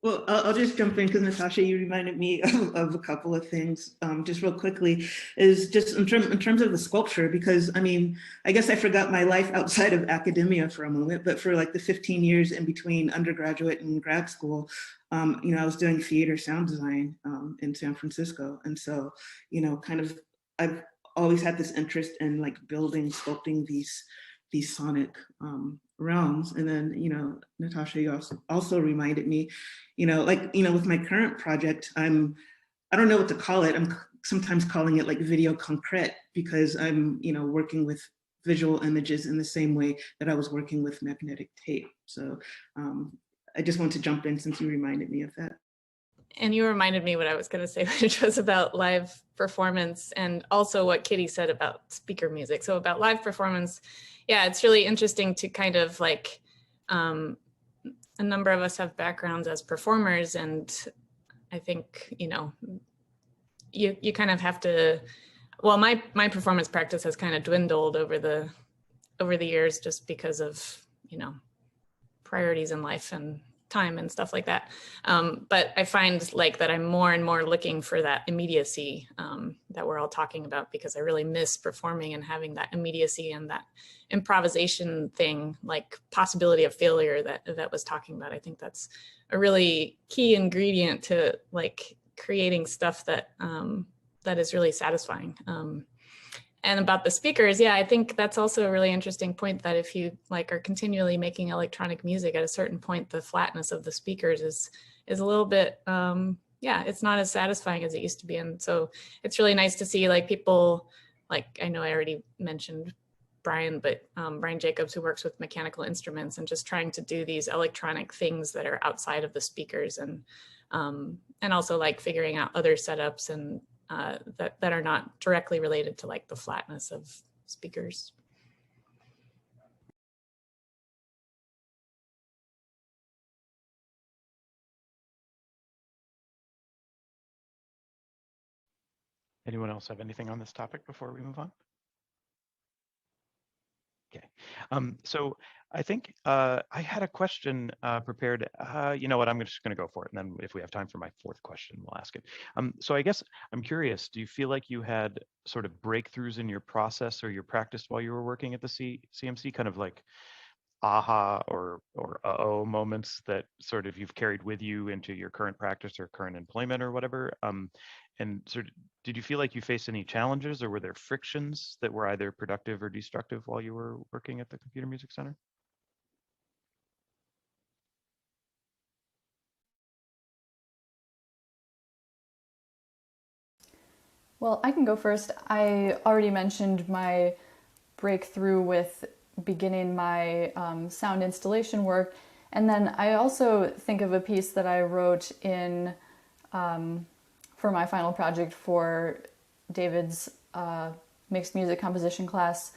Well, I'll just jump in because Natasha, you reminded me of a couple of things just real quickly, is just in terms of the sculpture, because I mean, I guess I forgot my life outside of academia for a moment, but for like the 15 years in between undergraduate and grad school, you know, I was doing theater sound design in San Francisco. And so, you know, kind of, I've always had this interest in like building, sculpting these sonic realms. And then, you know, Natasha, you also reminded me, you know, like, you know, with my current project, I don't know what to call it. I'm sometimes calling it like video concrete, because I'm, you know, working with visual images in the same way that I was working with magnetic tape. So I just want to jump in since you reminded me of that. And you reminded me what I was going to say, which was about live performance, and also what Kitty said about speaker music. So about live performance, yeah, it's really interesting to kind of like, a number of us have backgrounds as performers, and I think, you know, you kind of have to, well, my performance practice has kind of dwindled over the years, just because of, you know, priorities in life and time and stuff like that. But I find like that I'm more and more looking for that immediacy that we're all talking about, because I really miss performing and having that immediacy and that improvisation thing, like possibility of failure that Yvette was talking about. I think that's a really key ingredient to like creating stuff that that is really satisfying. And about the speakers, yeah, I think that's also a really interesting point, that if you like are continually making electronic music, at a certain point, the flatness of the speakers is a little bit, yeah, it's not as satisfying as it used to be. And so it's really nice to see like people, like I know I already mentioned Brian, but Brian Jacobs, who works with mechanical instruments and just trying to do these electronic things that are outside of the speakers, and also like figuring out other setups and that are not directly related to like the flatness of speakers. Anyone else have anything on this topic before we move on? Okay. So I think I had a question prepared. You know what? I'm just going to go for it. And then if we have time for my fourth question, we'll ask it. So I guess I'm curious, do you feel like you had sort of breakthroughs in your process or your practice while you were working at the CMC, kind of like aha or uh-oh moments that sort of you've carried with you into your current practice or current employment or whatever? And sort of, did you feel like you faced any challenges, or were there frictions that were either productive or destructive while you were working at the Computer Music Center? Well, I can go first. I already mentioned my breakthrough with beginning my sound installation work. And then I also think of a piece that I wrote in for my final project for David's mixed music composition class,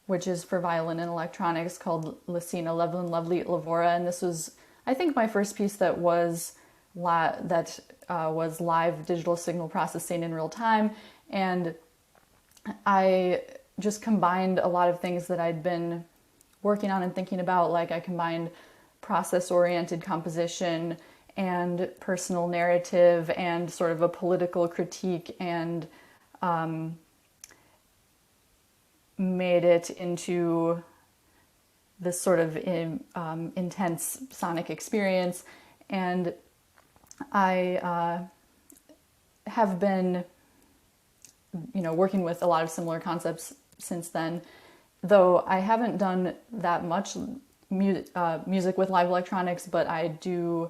which is for violin and electronics, called Lucina Levlin Lovely Lavora. And this was, I think, my first piece that was live digital signal processing in real time. And I just combined a lot of things that I'd been working on and thinking about. Like, I combined process-oriented composition and personal narrative and sort of a political critique, and made it into this sort of intense sonic experience. And I have been, working with a lot of similar concepts since then, though I haven't done that much music with live electronics, but I do,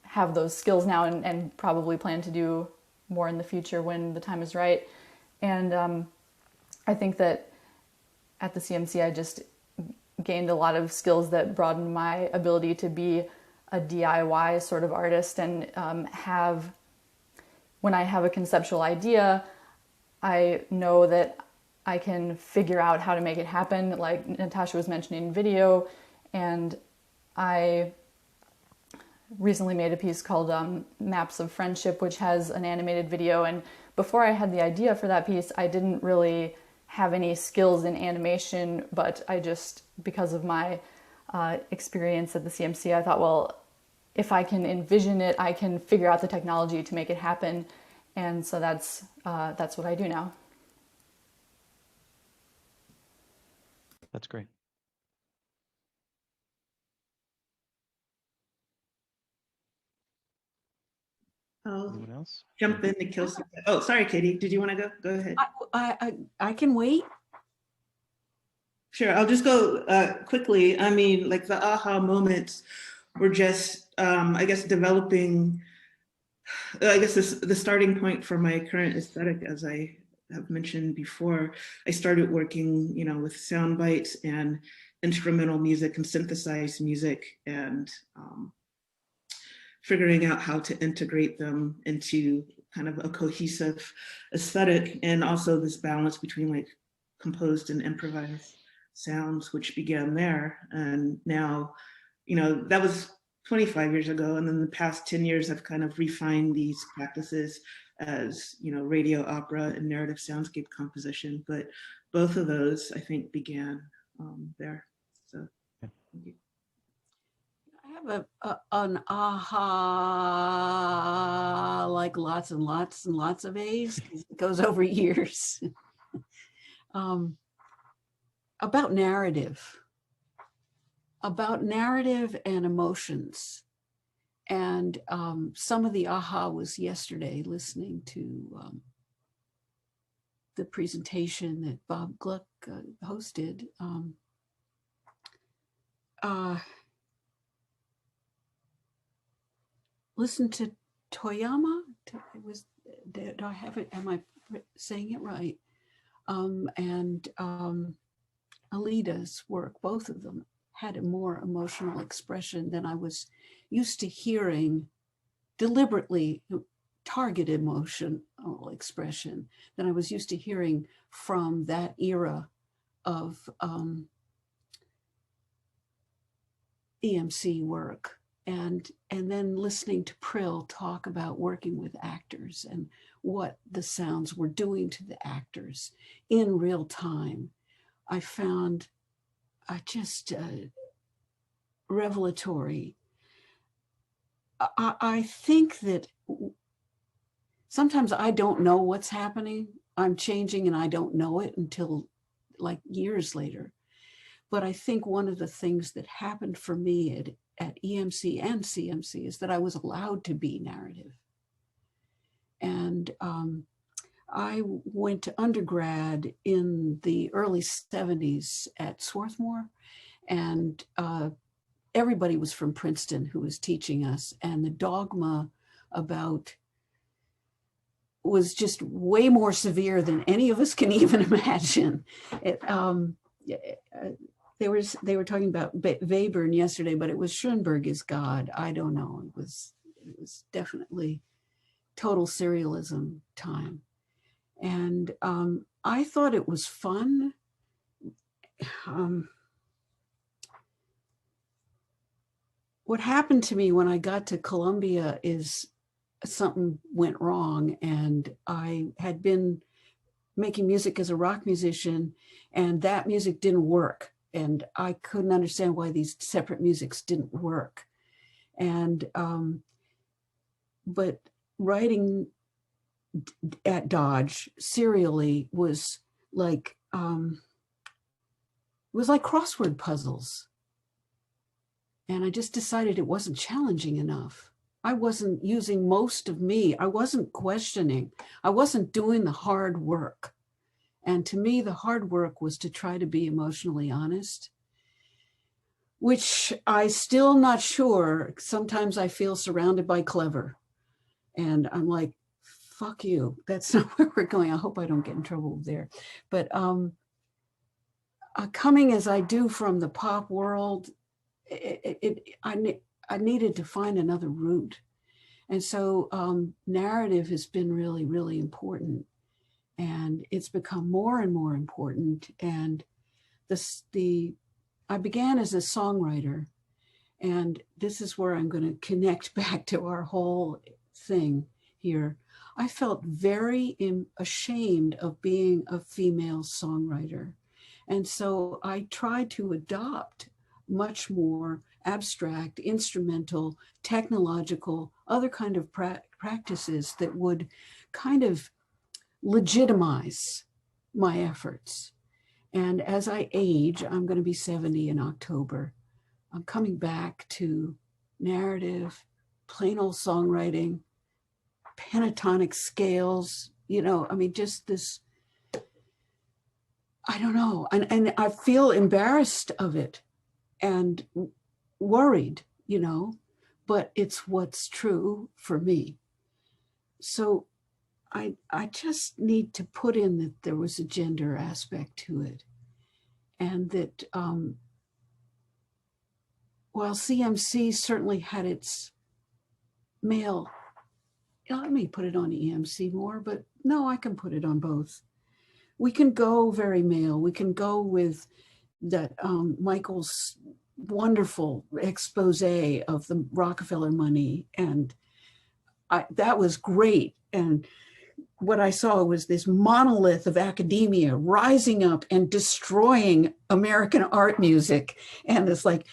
have those skills now, and probably plan to do more in the future when the time is right. And I think that at the CMC, I just gained a lot of skills that broadened my ability to be a DIY sort of artist, and when I have a conceptual idea, I know that I can figure out how to make it happen, like Natasha was mentioning video. And I recently made a piece called Maps of Friendship, which has an animated video. And before I had the idea for that piece, I didn't really have any skills in animation, but I just, because of my experience at the CMC, I thought, well, if I can envision it, I can figure out the technology to make it happen. And so that's what I do now. That's great. Anyone else? Jump in to kill some. Oh, sorry, Katie. Did you want to go? Go ahead. I can wait. Sure, I'll just go quickly. I mean, like, the aha moments were just, I guess, developing, I guess, the starting point for my current aesthetic. As I have mentioned before, I started working, with sound bites and instrumental music and synthesized music, and figuring out how to integrate them into kind of a cohesive aesthetic, and also this balance between like composed and improvised sounds, which began there. And now, that was 25 years ago. And then the past 10 years, I've kind of refined these practices as, radio opera and narrative soundscape composition. But both of those, I think, began there. So thank you. I have an aha, like lots and lots and lots of A's, 'cause it goes over years. About narrative and emotions. And some of the aha was yesterday, listening to the presentation that Bob Gluck hosted. Listen to Toyama. Do I have it? Am I saying it right? And Alida's work, both of them had a more emotional expression than I was used to hearing, deliberately targeted emotional expression than I was used to hearing from that era of EMC work. And then listening to Prill talk about working with actors and what the sounds were doing to the actors in real time. I found just revelatory. I think that sometimes I don't know what's happening. I'm changing and I don't know it until like years later. But I think one of the things that happened for me at EMC and CMC is that I was allowed to be narrative. And I went to undergrad in the early 70s at Swarthmore, and everybody was from Princeton who was teaching us, and the dogma about was just way more severe than any of us can even imagine. They were talking about Webern yesterday, but it was Schoenberg is God. I don't know. It was definitely total serialism time. And I thought it was fun. What happened to me when I got to Columbia is something went wrong, and I had been making music as a rock musician, and that music didn't work. And I couldn't understand why these separate musics didn't work. And, but writing at Dodge serially was like crossword puzzles. And I just decided it wasn't challenging enough. I wasn't using most of me. I wasn't questioning. I wasn't doing the hard work. And to me, the hard work was to try to be emotionally honest, which I still not sure. Sometimes I feel surrounded by clever. And I'm like, fuck you. That's not where we're going. I hope I don't get in trouble there. But coming as I do from the pop world, I needed to find another route. And so narrative has been really, really important. And it's become more and more important. And I began as a songwriter, and this is where I'm going to connect back to our whole thing here. I felt very ashamed of being a female songwriter. And so I tried to adopt much more abstract, instrumental, technological, other kind of practices that would kind of legitimize my efforts. And as I age, I'm going to be 70 in October, I'm coming back to narrative, plain old songwriting, pentatonic scales, I mean, just this, I don't know. And I feel embarrassed of it and worried, but it's what's true for me. So I just need to put in that there was a gender aspect to it. And that while CMC certainly had its male, let me put it on EMC more, but no, I can put it on both. We can go very male. We can go with that Michael's wonderful expose of the Rockefeller money. And that was great. And what I saw was this monolith of academia rising up and destroying American art music. And it's like,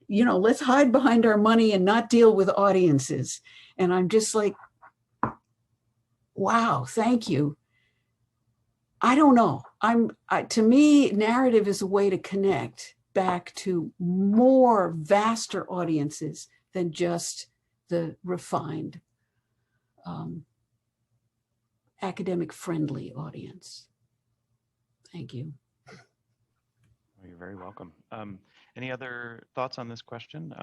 let's hide behind our money and not deal with audiences. And I'm just like, wow, thank you. I don't know. To me, narrative is a way to connect back to more vaster audiences than just the refined, academic friendly audience. Thank you. Well, you're very welcome. Any other thoughts on this question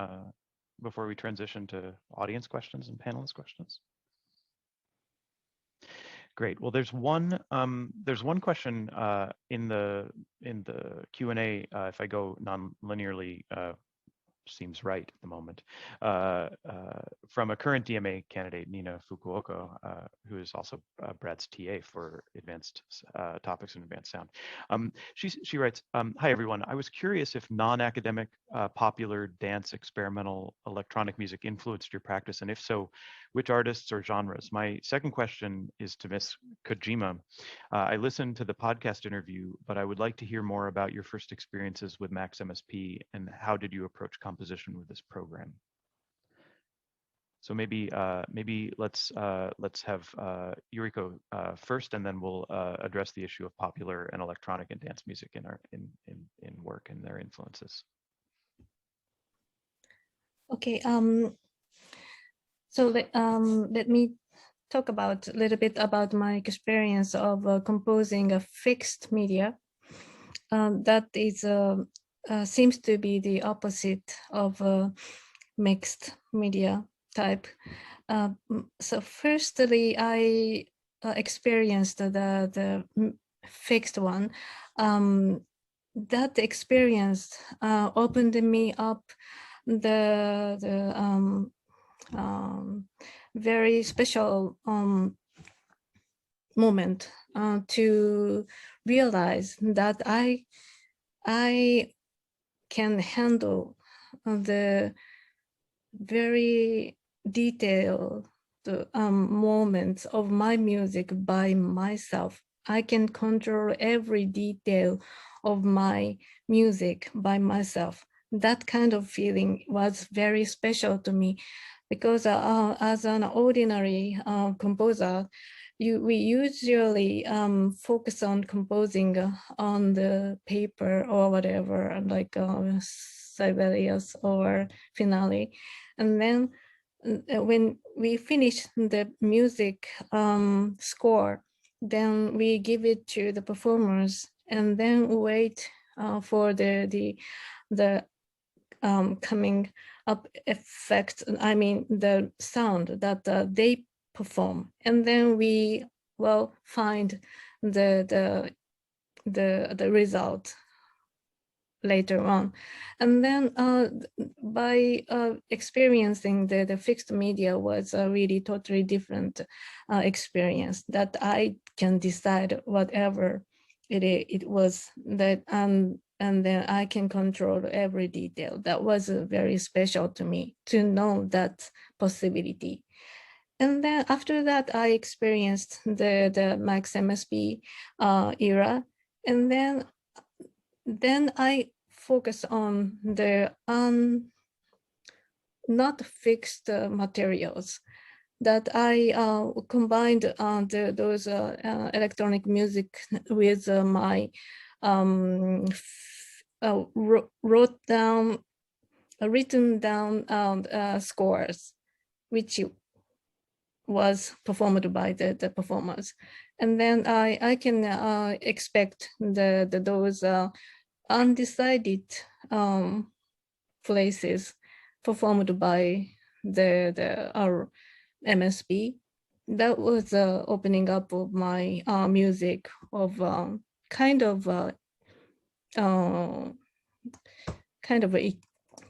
before we transition to audience questions and panelist questions? Great. Well, there's one question in the Q&A. If I go non-linearly, seems right at the moment, from a current DMA candidate, Nina Fukuoka, who is also Brad's TA for advanced topics and advanced sound. She writes, hi everyone, I was curious if non-academic popular dance experimental electronic music influenced your practice, and if so, which artists or genres? My second question is to Ms. Kojima. I listened to the podcast interview, but I would like to hear more about your first experiences with Max MSP and how did you approach composition with this program? So maybe let's have Yuriko first, and then we'll address the issue of popular and electronic and dance music in our in work and their influences. Okay. So let me talk about a little bit about my experience of composing a fixed media. That is seems to be the opposite of mixed media type. So firstly, I experienced the fixed one. That experience opened me up the very special moment to realize that I can handle the very detailed moments of my music by myself. I can control every detail of my music by myself. That kind of feeling was very special to me because as an ordinary composer, we usually focus on composing on the paper or whatever, like Sibelius or Finale. And then when we finish the music score, then we give it to the performers and then wait for the coming up effect, I mean the sound that they perform, and then we will find the result later on. And then by experiencing the fixed media was a really totally different experience, that I can decide whatever it was, that and then I can control every detail. That was very special to me to know that possibility. And then after that, I experienced the Max MSP era, and then I focus on the not fixed materials, that I combined those electronic music with my written down scores, which was performed by the performers. And then I can expect those undecided places performed by our MSP. That was opening up of my music of kind of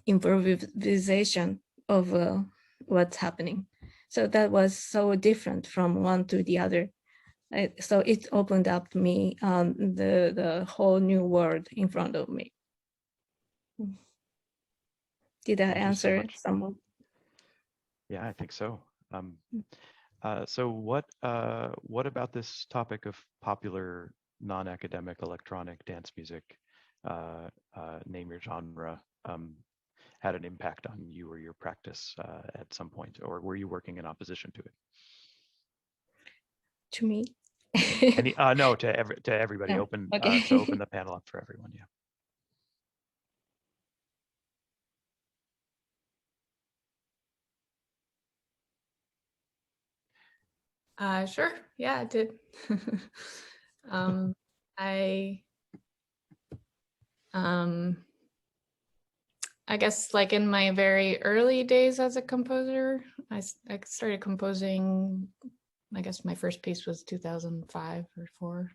improvisation of what's happening. So that was so different from one to the other. So it opened up to me the whole new world in front of me. Did I answer someone? Yeah, I think so. So what about this topic of popular non-academic electronic dance music, name your genre, had an impact on you or your practice at some point, or were you working in opposition to it? To me? No, to everybody. Oh, Open, okay. so open the panel up for everyone. Yeah. Sure. Yeah, I did. I guess like in my very early days as a composer, I started composing, I guess my first piece was 2005 or 4.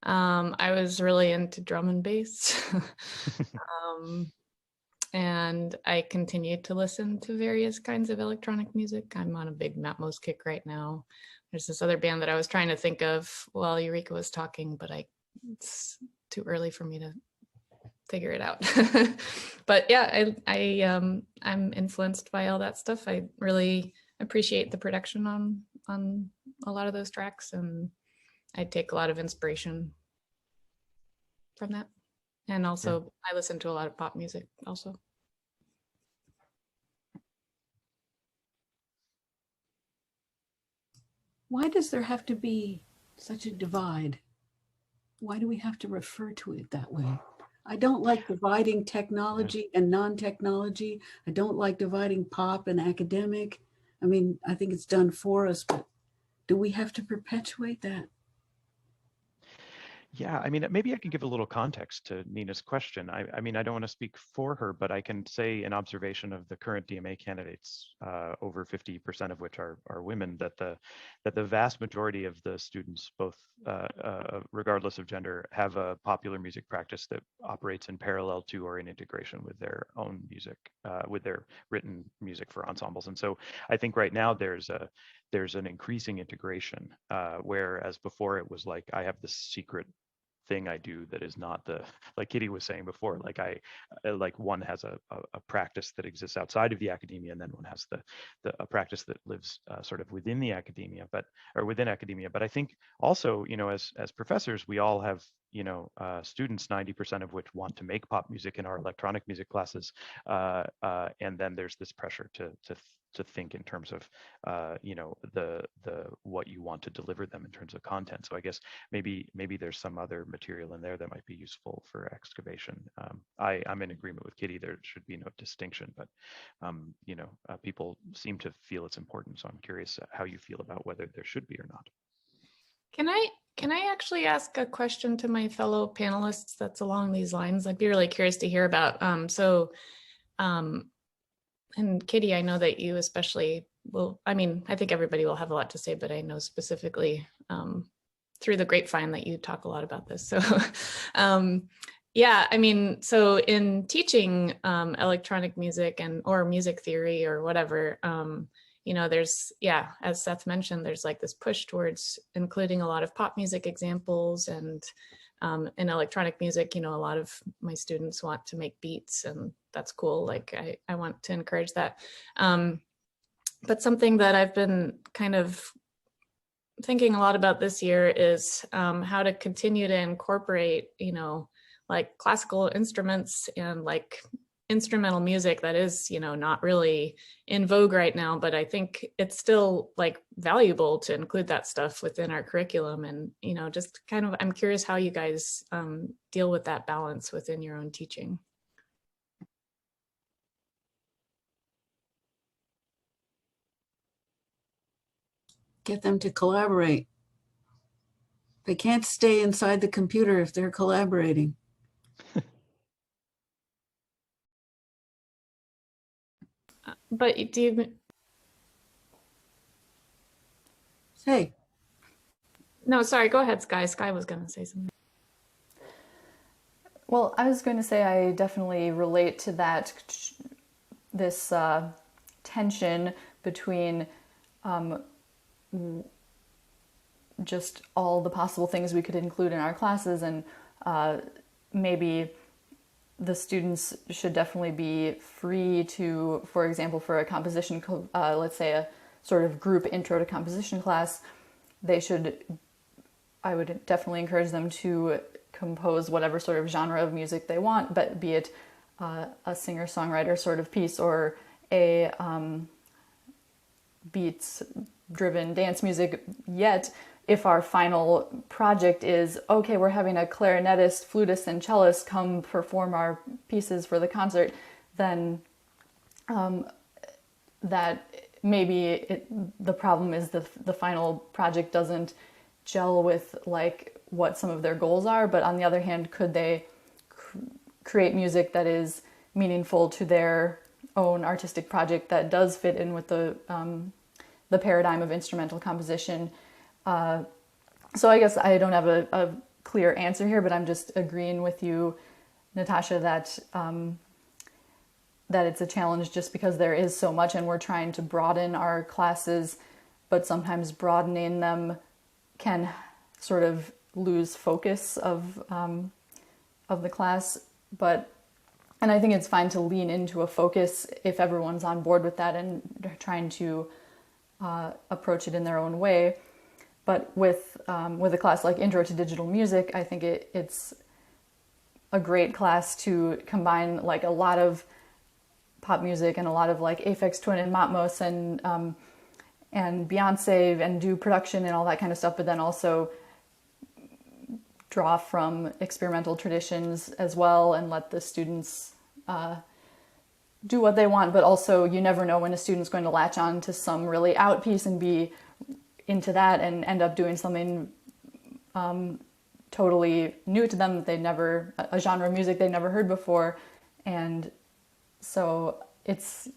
I was really into drum and bass. And I continued to listen to various kinds of electronic music. I'm on a big Matmos kick right now. There's this other band that I was trying to think of while Yuriko was talking, but it's too early for me to figure it out. But yeah, I'm influenced by all that stuff. I really appreciate the production on a lot of those tracks, and I take a lot of inspiration from that. And also I listen to a lot of pop music also. Why does there have to be such a divide? Why do we have to refer to it that way? I don't like dividing technology and non-technology. I don't like dividing pop and academic. I mean, I think it's done for us, but do we have to perpetuate that? Yeah, I mean, maybe I can give a little context to Nina's question. I mean, I don't want to speak for her, but I can say an observation of the current DMA candidates, over 50% of which are women, that the vast majority of the students, both regardless of gender, have a popular music practice that operates in parallel to or in integration with their own music, with their written music for ensembles. And so I think right now there's an increasing integration, whereas before it was like, I have this secret thing I do that is not like Kitty was saying before, like like one has a practice that exists outside of the academia, and then one has a practice that lives sort of within the academia, within academia. But I think also, as professors, we all have, students, 90% of which want to make pop music in our electronic music classes. And then there's this pressure to think in terms of, the what you want to deliver them in terms of content. So I guess maybe there's some other material in there that might be useful for excavation. I'm in agreement with Kitty. There should be no distinction, but people seem to feel it's important. So I'm curious how you feel about whether there should be or not. Can I actually ask a question to my fellow panelists that's along these lines? I'd be really curious to hear about. And Kitty, I know that you especially will, I mean, I think everybody will have a lot to say, but I know specifically through the grapevine that you talk a lot about this. So yeah, I mean, so in teaching electronic music or music theory or whatever, there's, as Seth mentioned, there's like this push towards including a lot of pop music examples, and in electronic music, a lot of my students want to make beats, and that's cool. Like I want to encourage that. But something that I've been kind of thinking a lot about this year is how to continue to incorporate, like classical instruments and like instrumental music that is, not really in vogue right now, but I think it's still like valuable to include that stuff within our curriculum. And, just kind of, I'm curious how you guys deal with that balance within your own teaching. Get them to collaborate. They can't stay inside the computer if they're collaborating. But do you... Hey. No, sorry, go ahead, Skye. Skye was going to say something. Well, I was going to say I definitely relate to that, this tension between just all the possible things we could include in our classes, and maybe the students should definitely be free to, for example, for a composition, let's say a sort of group intro to composition class, I would definitely encourage them to compose whatever sort of genre of music they want, but be it a singer-songwriter sort of piece or a beats-driven dance music. Yet, if our final project is, okay, we're having a clarinetist, flutist, and cellist come perform our pieces for the concert, then that maybe the problem is the final project doesn't gel with like what some of their goals are. But on the other hand, could they create music that is meaningful to their own artistic project that does fit in with the paradigm of instrumental composition? So I guess I don't have a clear answer here, but I'm just agreeing with you, Natasha, that that it's a challenge just because there is so much and we're trying to broaden our classes, but sometimes broadening them can sort of lose focus of the class. And I think it's fine to lean into a focus if everyone's on board with that and trying to approach it in their own way. But with a class like Intro to Digital Music, I think it's a great class to combine like a lot of pop music and a lot of like Aphex Twin and Matmos and Beyonce and do production and all that kind of stuff, but then also draw from experimental traditions as well and let the students do what they want. But also you never know when a student's going to latch on to some really out piece and be into that and end up doing something totally new to them that they never, a genre of music they never heard before. And so it's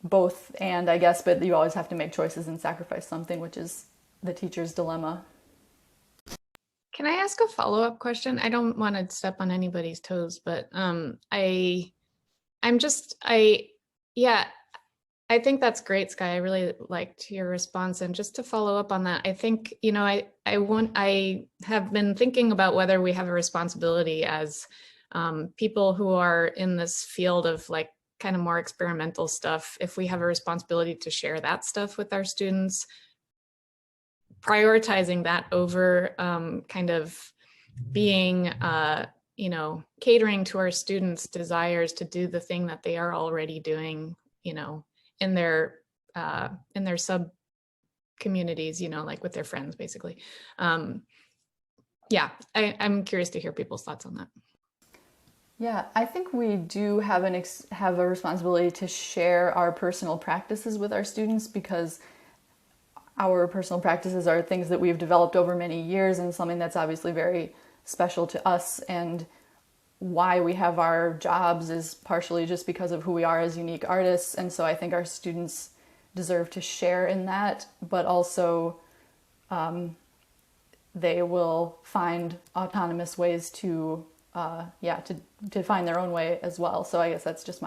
both and, I guess, but you always have to make choices and sacrifice something, which is the teacher's dilemma. Can I ask a follow-up question? I don't want to step on anybody's toes, but I think that's great, Skye. I really liked your response. And just to follow up on that, I think, you know, I have been thinking about whether we have a responsibility as people who are in this field of like kind of more experimental stuff, if we have a responsibility to share that stuff with our students, prioritizing that over kind of being, you know, catering to our students' desires to do the thing that they are already doing, you know, in their sub communities, you know, like with their friends, basically. Yeah, I'm curious to hear people's thoughts on that. Yeah, I think we do have a responsibility to share our personal practices with our students, because our personal practices are things that we've developed over many years and something that's obviously very special to us. And why we have our jobs is partially just because of who we are as unique artists. And so I think our students deserve to share in that, but also they will find autonomous ways to find their own way as well. So I guess that's just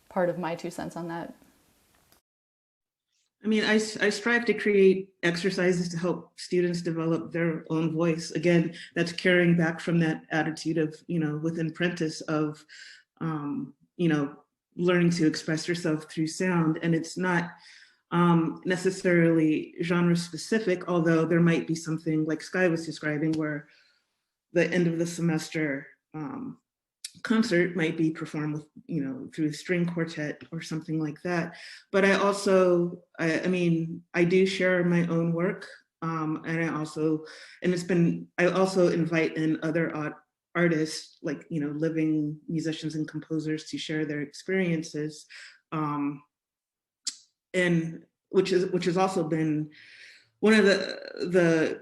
part of my 2 cents on that. I mean, I strive to create exercises to help students develop their own voice. Again, that's carrying back from that attitude of, you know, within Prentice of, you know, learning to express yourself through sound. And it's not necessarily genre specific, although there might be something like Skye was describing where the end of the semester concert might be performed with, you know, through a string quartet or something like that. But I also, I mean, I do share my own work, and I also invite in other artists, like, you know, living musicians and composers, to share their experiences, and which has also been one of the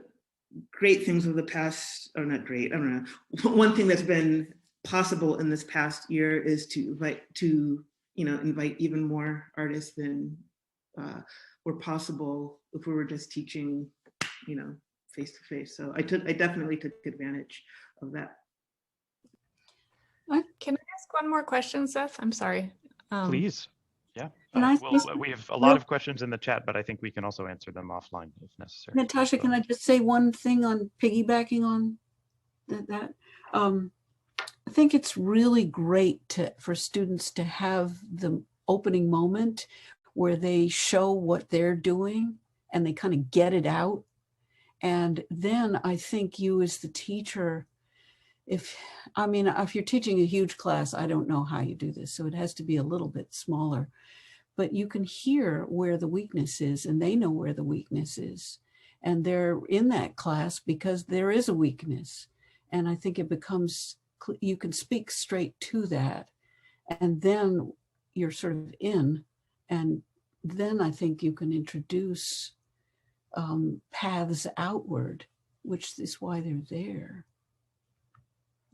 great things of the past, or not great, I don't know. One thing that's been possible in this past year is to invite even more artists than were possible if we were just teaching, you know, face to face. So I definitely took advantage of that. Can I ask one more question, Seth? I'm sorry. Please. Yeah. We have a lot of questions in the chat, but I think we can also answer them offline if necessary. Natasha, can I just say one thing on piggybacking on that? I think it's really great for students to have the opening moment where they show what they're doing and they kind of get it out. And then I think you as the teacher, if you're teaching a huge class, I don't know how you do this, so it has to be a little bit smaller, but you can hear where the weakness is and they know where the weakness is. And they're in that class because there is a weakness. And I think it becomes, you can speak straight to that, and then you're sort of in, and then I think you can introduce paths outward, which is why they're there.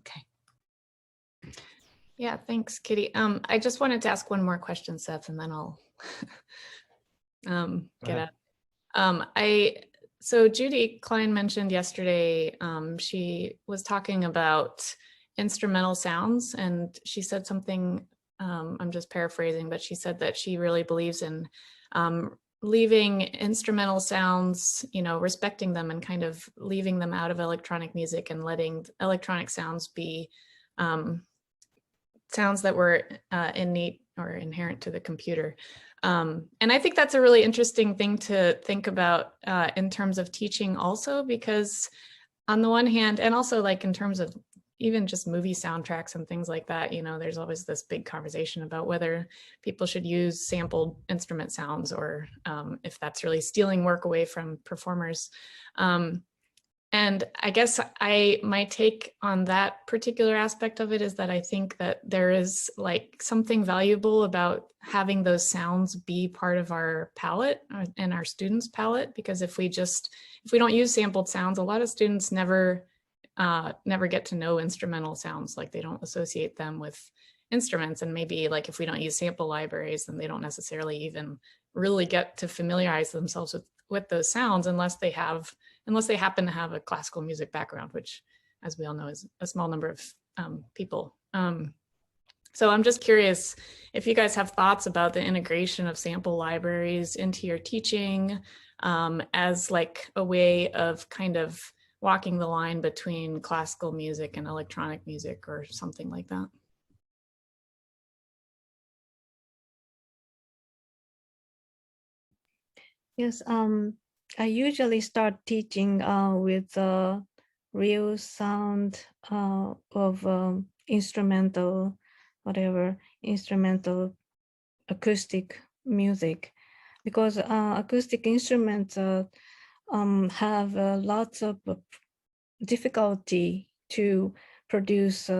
Okay. Yeah, thanks, Kitty. I just wanted to ask one more question, Seth, and then I'll get out. So Judy Klein mentioned yesterday, she was talking about instrumental sounds, and she said something, I'm just paraphrasing, but she said that she really believes in leaving instrumental sounds, you know, respecting them and kind of leaving them out of electronic music and letting electronic sounds be sounds that were innate or inherent to the computer. And I think that's a really interesting thing to think about in terms of teaching also, because on the one hand, and also like in terms of even just movie soundtracks and things like that, you know, there's always this big conversation about whether people should use sampled instrument sounds or if that's really stealing work away from performers. And I guess my take on that particular aspect of it is that I think that there is like something valuable about having those sounds be part of our palette and our students' palette, because if we don't use sampled sounds, a lot of students never get to know instrumental sounds. Like they don't associate them with instruments, and maybe like if we don't use sample libraries, then they don't necessarily even really get to familiarize themselves with those sounds unless they happen to have a classical music background, which, as we all know, is a small number of people. So I'm just curious if you guys have thoughts about the integration of sample libraries into your teaching as like a way of kind of walking the line between classical music and electronic music or something like that. Yes, I usually start teaching with real sound of instrumental, whatever, instrumental acoustic music, because acoustic instruments have lots of difficulty to produce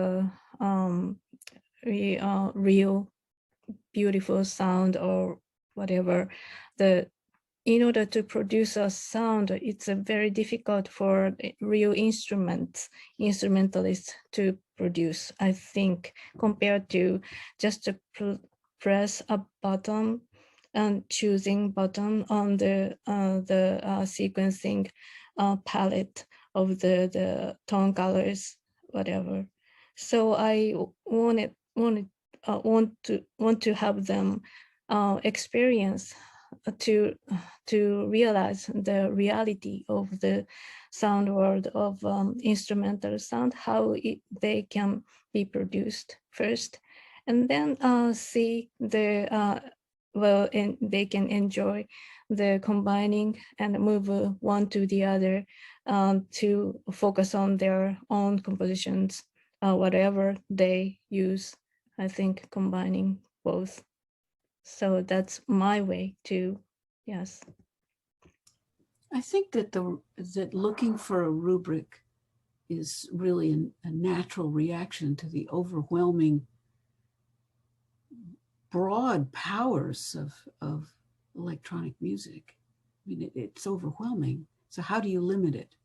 real beautiful sound or whatever. In order to produce a sound, it's very difficult for real instrumentalists to produce, I think, compared to just to press a button and choosing button on the sequencing palette of the tone colors, whatever. So I want to have them experience to realize the reality of the sound world of instrumental sound, how they can be produced first, and then see the and they can enjoy the combining and move one to the other to focus on their own compositions, whatever they use. I think combining both. So that's my way to, yes. I think that that looking for a rubric is really a natural reaction to the overwhelming broad powers of electronic music. I mean, it's overwhelming. So how do you limit it?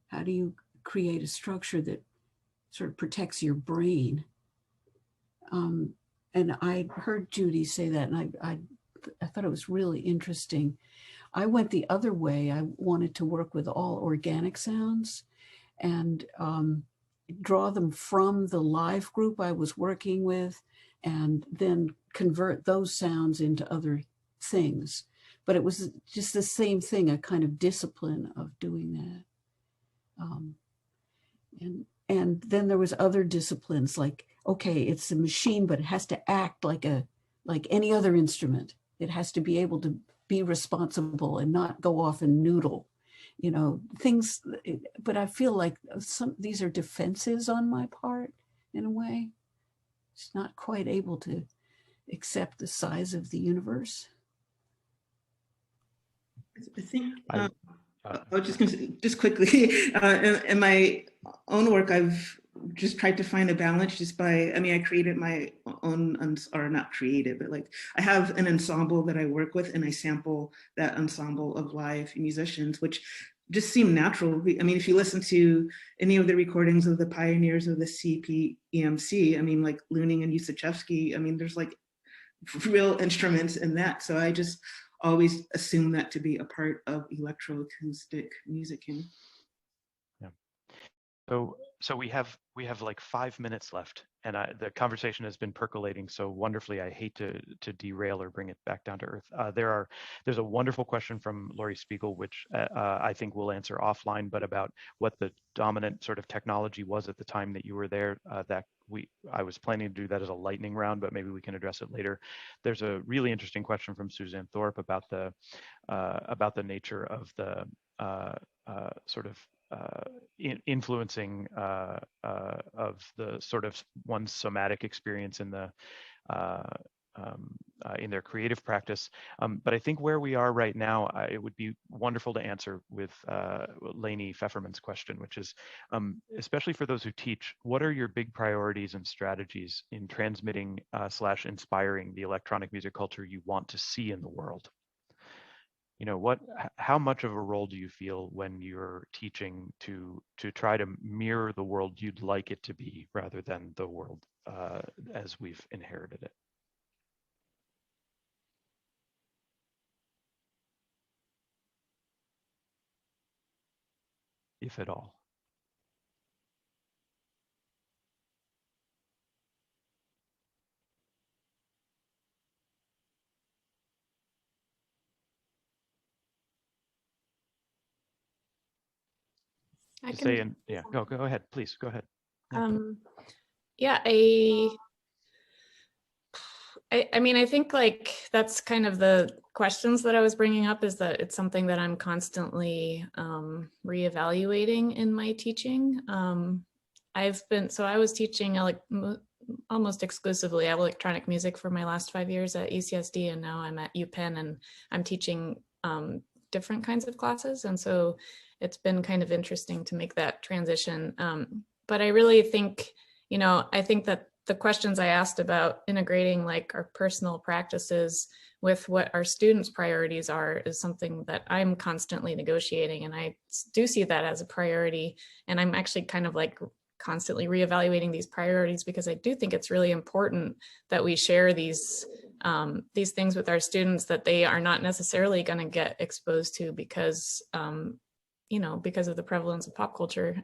How do you create a structure that sort of protects your brain? And I heard Judy say that, and I thought it was really interesting. I went the other way. I wanted to work with all organic sounds and draw them from the live group I was working with, and then convert those sounds into other things. But it was just the same thing, a kind of discipline of doing that. And then there was other disciplines like, okay, it's a machine, but it has to act like any other instrument. It has to be able to be responsible and not go off and noodle, you know, things. But I feel like these are defenses on my part in a way. It's not quite able to accept the size of the universe. I think I was just going to say, just quickly, in my own work, I've just tried to find a balance just by, I mean, I created my own, or not created, but like I have an ensemble that I work with, and I sample that ensemble of live musicians, which just seem natural. I mean, if you listen to any of the recordings of the pioneers of the CPEMC, I mean, like Luning and Yusachevsky, I mean, there's like real instruments in that. So I just always assume that to be a part of electroacoustic musicking. Yeah. So we have like 5 minutes left, and the conversation has been percolating so wonderfully. I hate to derail or bring it back down to earth. There's a wonderful question from Lori Spiegel, which I think we'll answer offline, but about what the dominant sort of technology was at the time that you were there. I was planning to do that as a lightning round, but maybe we can address it later. There's a really interesting question from Suzanne Thorpe about the nature of the sort of influencing of the sort of one's somatic experience in their creative practice. But I think where we are right now, it would be wonderful to answer with Lainey Pfefferman's question, which is, especially for those who teach, what are your big priorities and strategies in transmitting / inspiring the electronic music culture you want to see in the world? You know, how much of a role do you feel when you're teaching to try to mirror the world you'd like it to be rather than the world as we've inherited it? If at all. I To can. say, yeah, go ahead, please, go ahead. Yeah. Yeah, I mean, I think like that's kind of the questions that I was bringing up, is that it's something that I'm constantly reevaluating in my teaching. I was teaching almost exclusively electronic music for my last 5 years at UCSD, and now I'm at UPenn, and I'm teaching different kinds of classes. And so it's been kind of interesting to make that transition. But I really think, I think that the questions I asked about integrating like our personal practices with what our students' priorities are is something that I'm constantly negotiating. And I do see that as a priority. And I'm actually kind of like constantly reevaluating these priorities, because I do think it's really important that we share these things with our students that they are not necessarily going to get exposed to because, because of the prevalence of pop culture.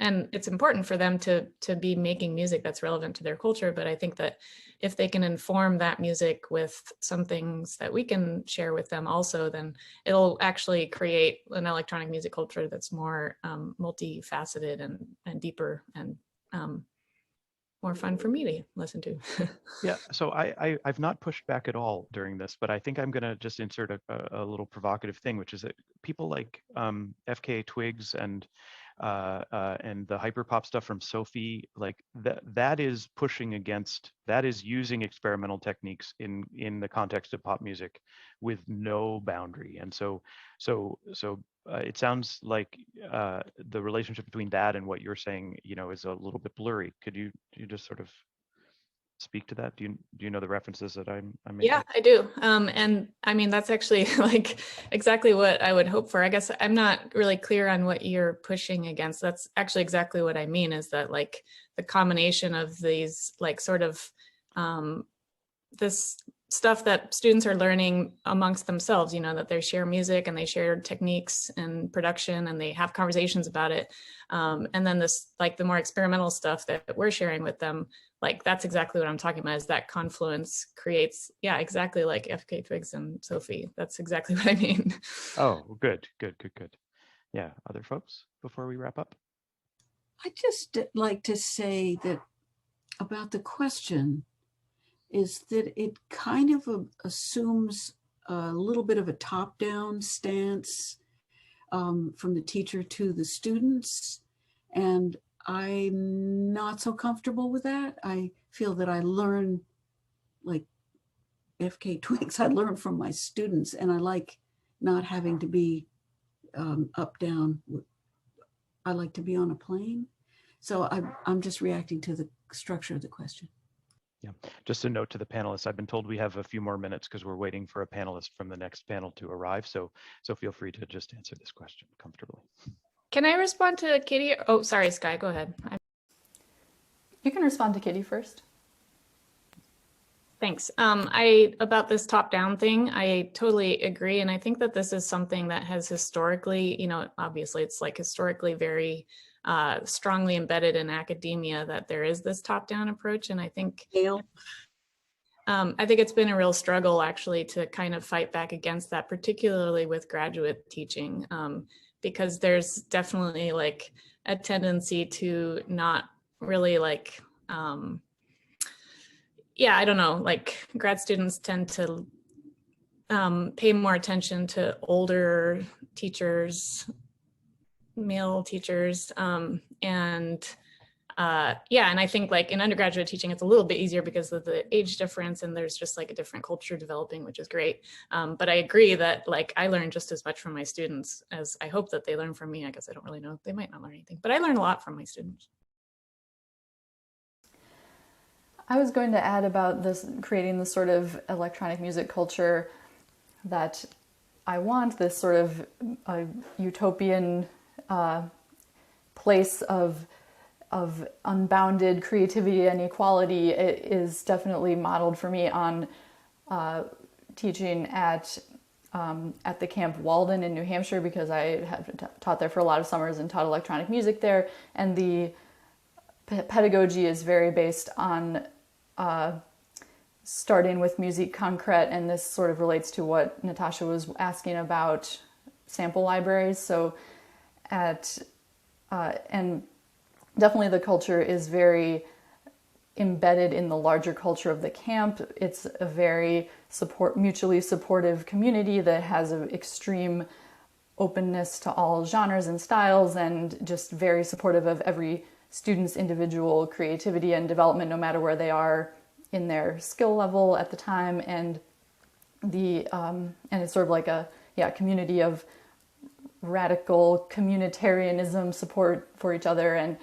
And it's important for them to be making music that's relevant to their culture. But I think that if they can inform that music with some things that we can share with them also, then it'll actually create an electronic music culture that's more multifaceted and deeper and more fun for me to listen to. Yeah, so I've not pushed back at all during this, but I think I'm going to just insert a little provocative thing, which is that people like FKA Twigs and the hyperpop stuff from Sophie, like that is pushing against, that is using experimental techniques in the context of pop music with no boundary. And so it sounds like the relationship between that and what you're saying, is a little bit blurry. Could you just sort of speak to that? Do you know the references that I'm making? Yeah, I do. And I mean, that's actually like exactly what I would hope for. I guess I'm not really clear on what you're pushing against. That's actually exactly what I mean, is that like the combination of these like sort of this stuff that students are learning amongst themselves, that they share music and they share techniques and production and they have conversations about it. And then this, like the more experimental stuff that we're sharing with them, like that's exactly what I'm talking about, is that confluence creates, yeah, exactly like FK Twigs and Sophie. That's exactly what I mean. Oh, good. Yeah, other folks before we wrap up? I just like to say that about the question is that it kind of assumes a little bit of a top-down stance from the teacher to the students. And I'm not so comfortable with that. I feel that I learn, like FK Twigs, I learn from my students, and I like not having to be up, down. I like to be on a plane. So I'm just reacting to the structure of the question. Yeah, just a note to the panelists. I've been told we have a few more minutes because we're waiting for a panelist from the next panel to arrive. So feel free to just answer this question comfortably. Can I respond to Katie? Oh, sorry, Skye, go ahead. You can respond to Katie first. Thanks. About this top-down thing, I totally agree. And I think that this is something that has historically, obviously it's like historically very strongly embedded in academia that there is this top-down approach. And I think it's been a real struggle actually to kind of fight back against that, particularly with graduate teaching, because there's definitely like a tendency to not really like, I don't know, like grad students tend to pay more attention to older teachers, male teachers, and I think like in undergraduate teaching, it's a little bit easier because of the age difference and there's just like a different culture developing, which is great. But I agree that like I learn just as much from my students as I hope that they learn from me. I guess I don't really know. They might not learn anything, but I learn a lot from my students. I was going to add about this, creating this sort of electronic music culture that I want, this sort of utopian place of unbounded creativity and equality. It is definitely modeled for me on teaching at the Camp Walden in New Hampshire, because I have taught there for a lot of summers and taught electronic music there. And the pedagogy is very based on starting with musique concrète, and this sort of relates to what Natasha was asking about sample libraries. So and definitely the culture is very embedded in the larger culture of the camp. It's a very mutually supportive community that has an extreme openness to all genres and styles, and just very supportive of every student's individual creativity and development, no matter where they are in their skill level at the time. And and it's sort of like a community of radical communitarianism, support for each other. And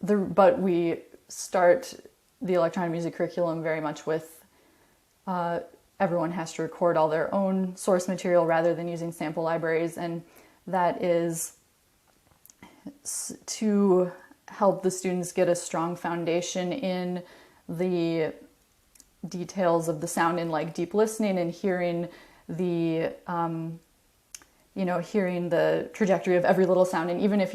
but we start the electronic music curriculum very much with everyone has to record all their own source material rather than using sample libraries, and that is to help the students get a strong foundation in the details of the sound, in like deep listening and hearing the hearing the trajectory of every little sound. And even if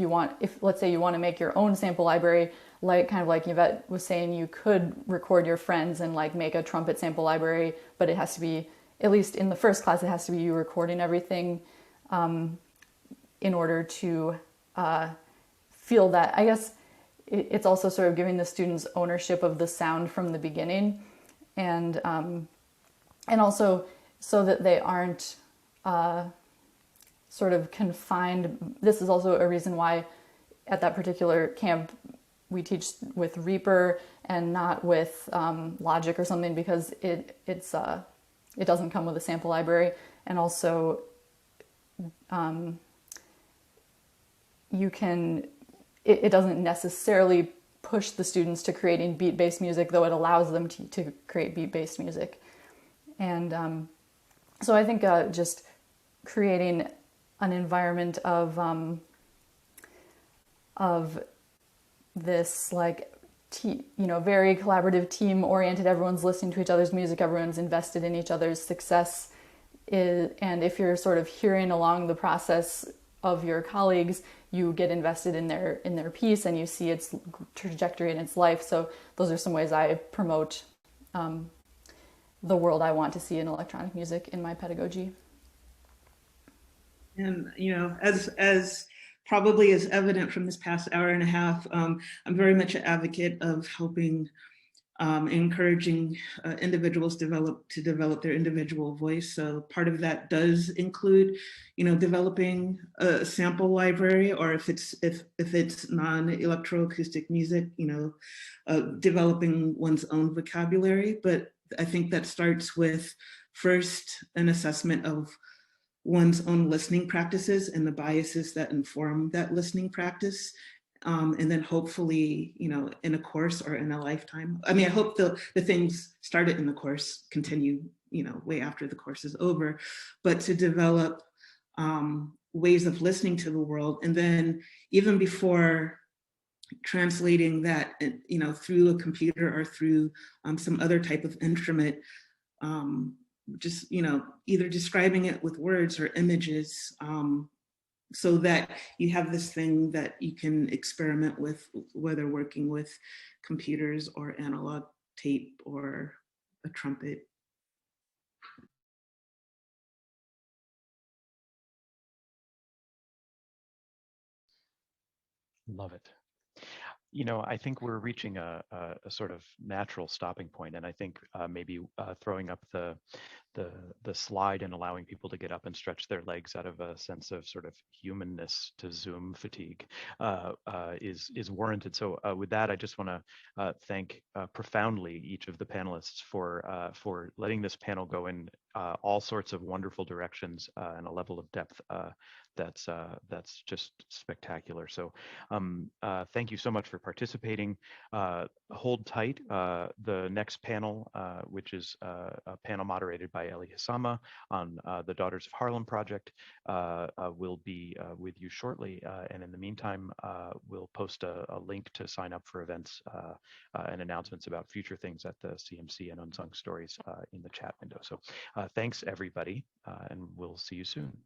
let's say you want to make your own sample library, like Yvette was saying, you could record your friends and like make a trumpet sample library, but it has to be, at least in the first class, it has to be you recording everything in order to feel that. I guess it's also sort of giving the students ownership of the sound from the beginning, and also so that they aren't sort of confined. This is also a reason why at that particular camp we teach with Reaper and not with Logic or something, because it doesn't come with a sample library. And also it doesn't necessarily push the students to creating beat-based music, though it allows them to create beat-based music. And so I think just creating an environment of this like very collaborative, team-oriented, everyone's listening to each other's music, everyone's invested in each other's success, and if you're sort of hearing along the process of your colleagues, you get invested in their piece and you see its trajectory and its life. So those are some ways I promote the world I want to see in electronic music in my pedagogy. And as probably is evident from this past hour and a half, I'm very much an advocate of helping, encouraging individuals to develop their individual voice. So part of that does include, developing a sample library, or if it's non-electroacoustic music, developing one's own vocabulary. But I think that starts with first an assessment of one's own listening practices and the biases that inform that listening practice. And then hopefully, in a course or in a lifetime. I mean, I hope the things started in the course continue, way after the course is over, but to develop ways of listening to the world. And then even before, translating that, through a computer or through some other type of instrument, just, either describing it with words or images, so that you have this thing that you can experiment with, whether working with computers or analog tape or a trumpet. Love it. I think we're reaching a sort of natural stopping point, and I think maybe throwing up the slide and allowing people to get up and stretch their legs out of a sense of sort of humanness to Zoom fatigue is warranted. So with that, I just want to thank profoundly each of the panelists for letting this panel go in all sorts of wonderful directions and a level of depth that's just spectacular. So thank you so much for participating. Hold tight. The next panel, which is a panel moderated by Ellie Hassama on the Daughters of Harlem project, will be with you shortly. And in the meantime, we'll post a link to sign up for events and announcements about future things at the CMC and Unsung Stories in the chat window. So thanks, everybody, and we'll see you soon.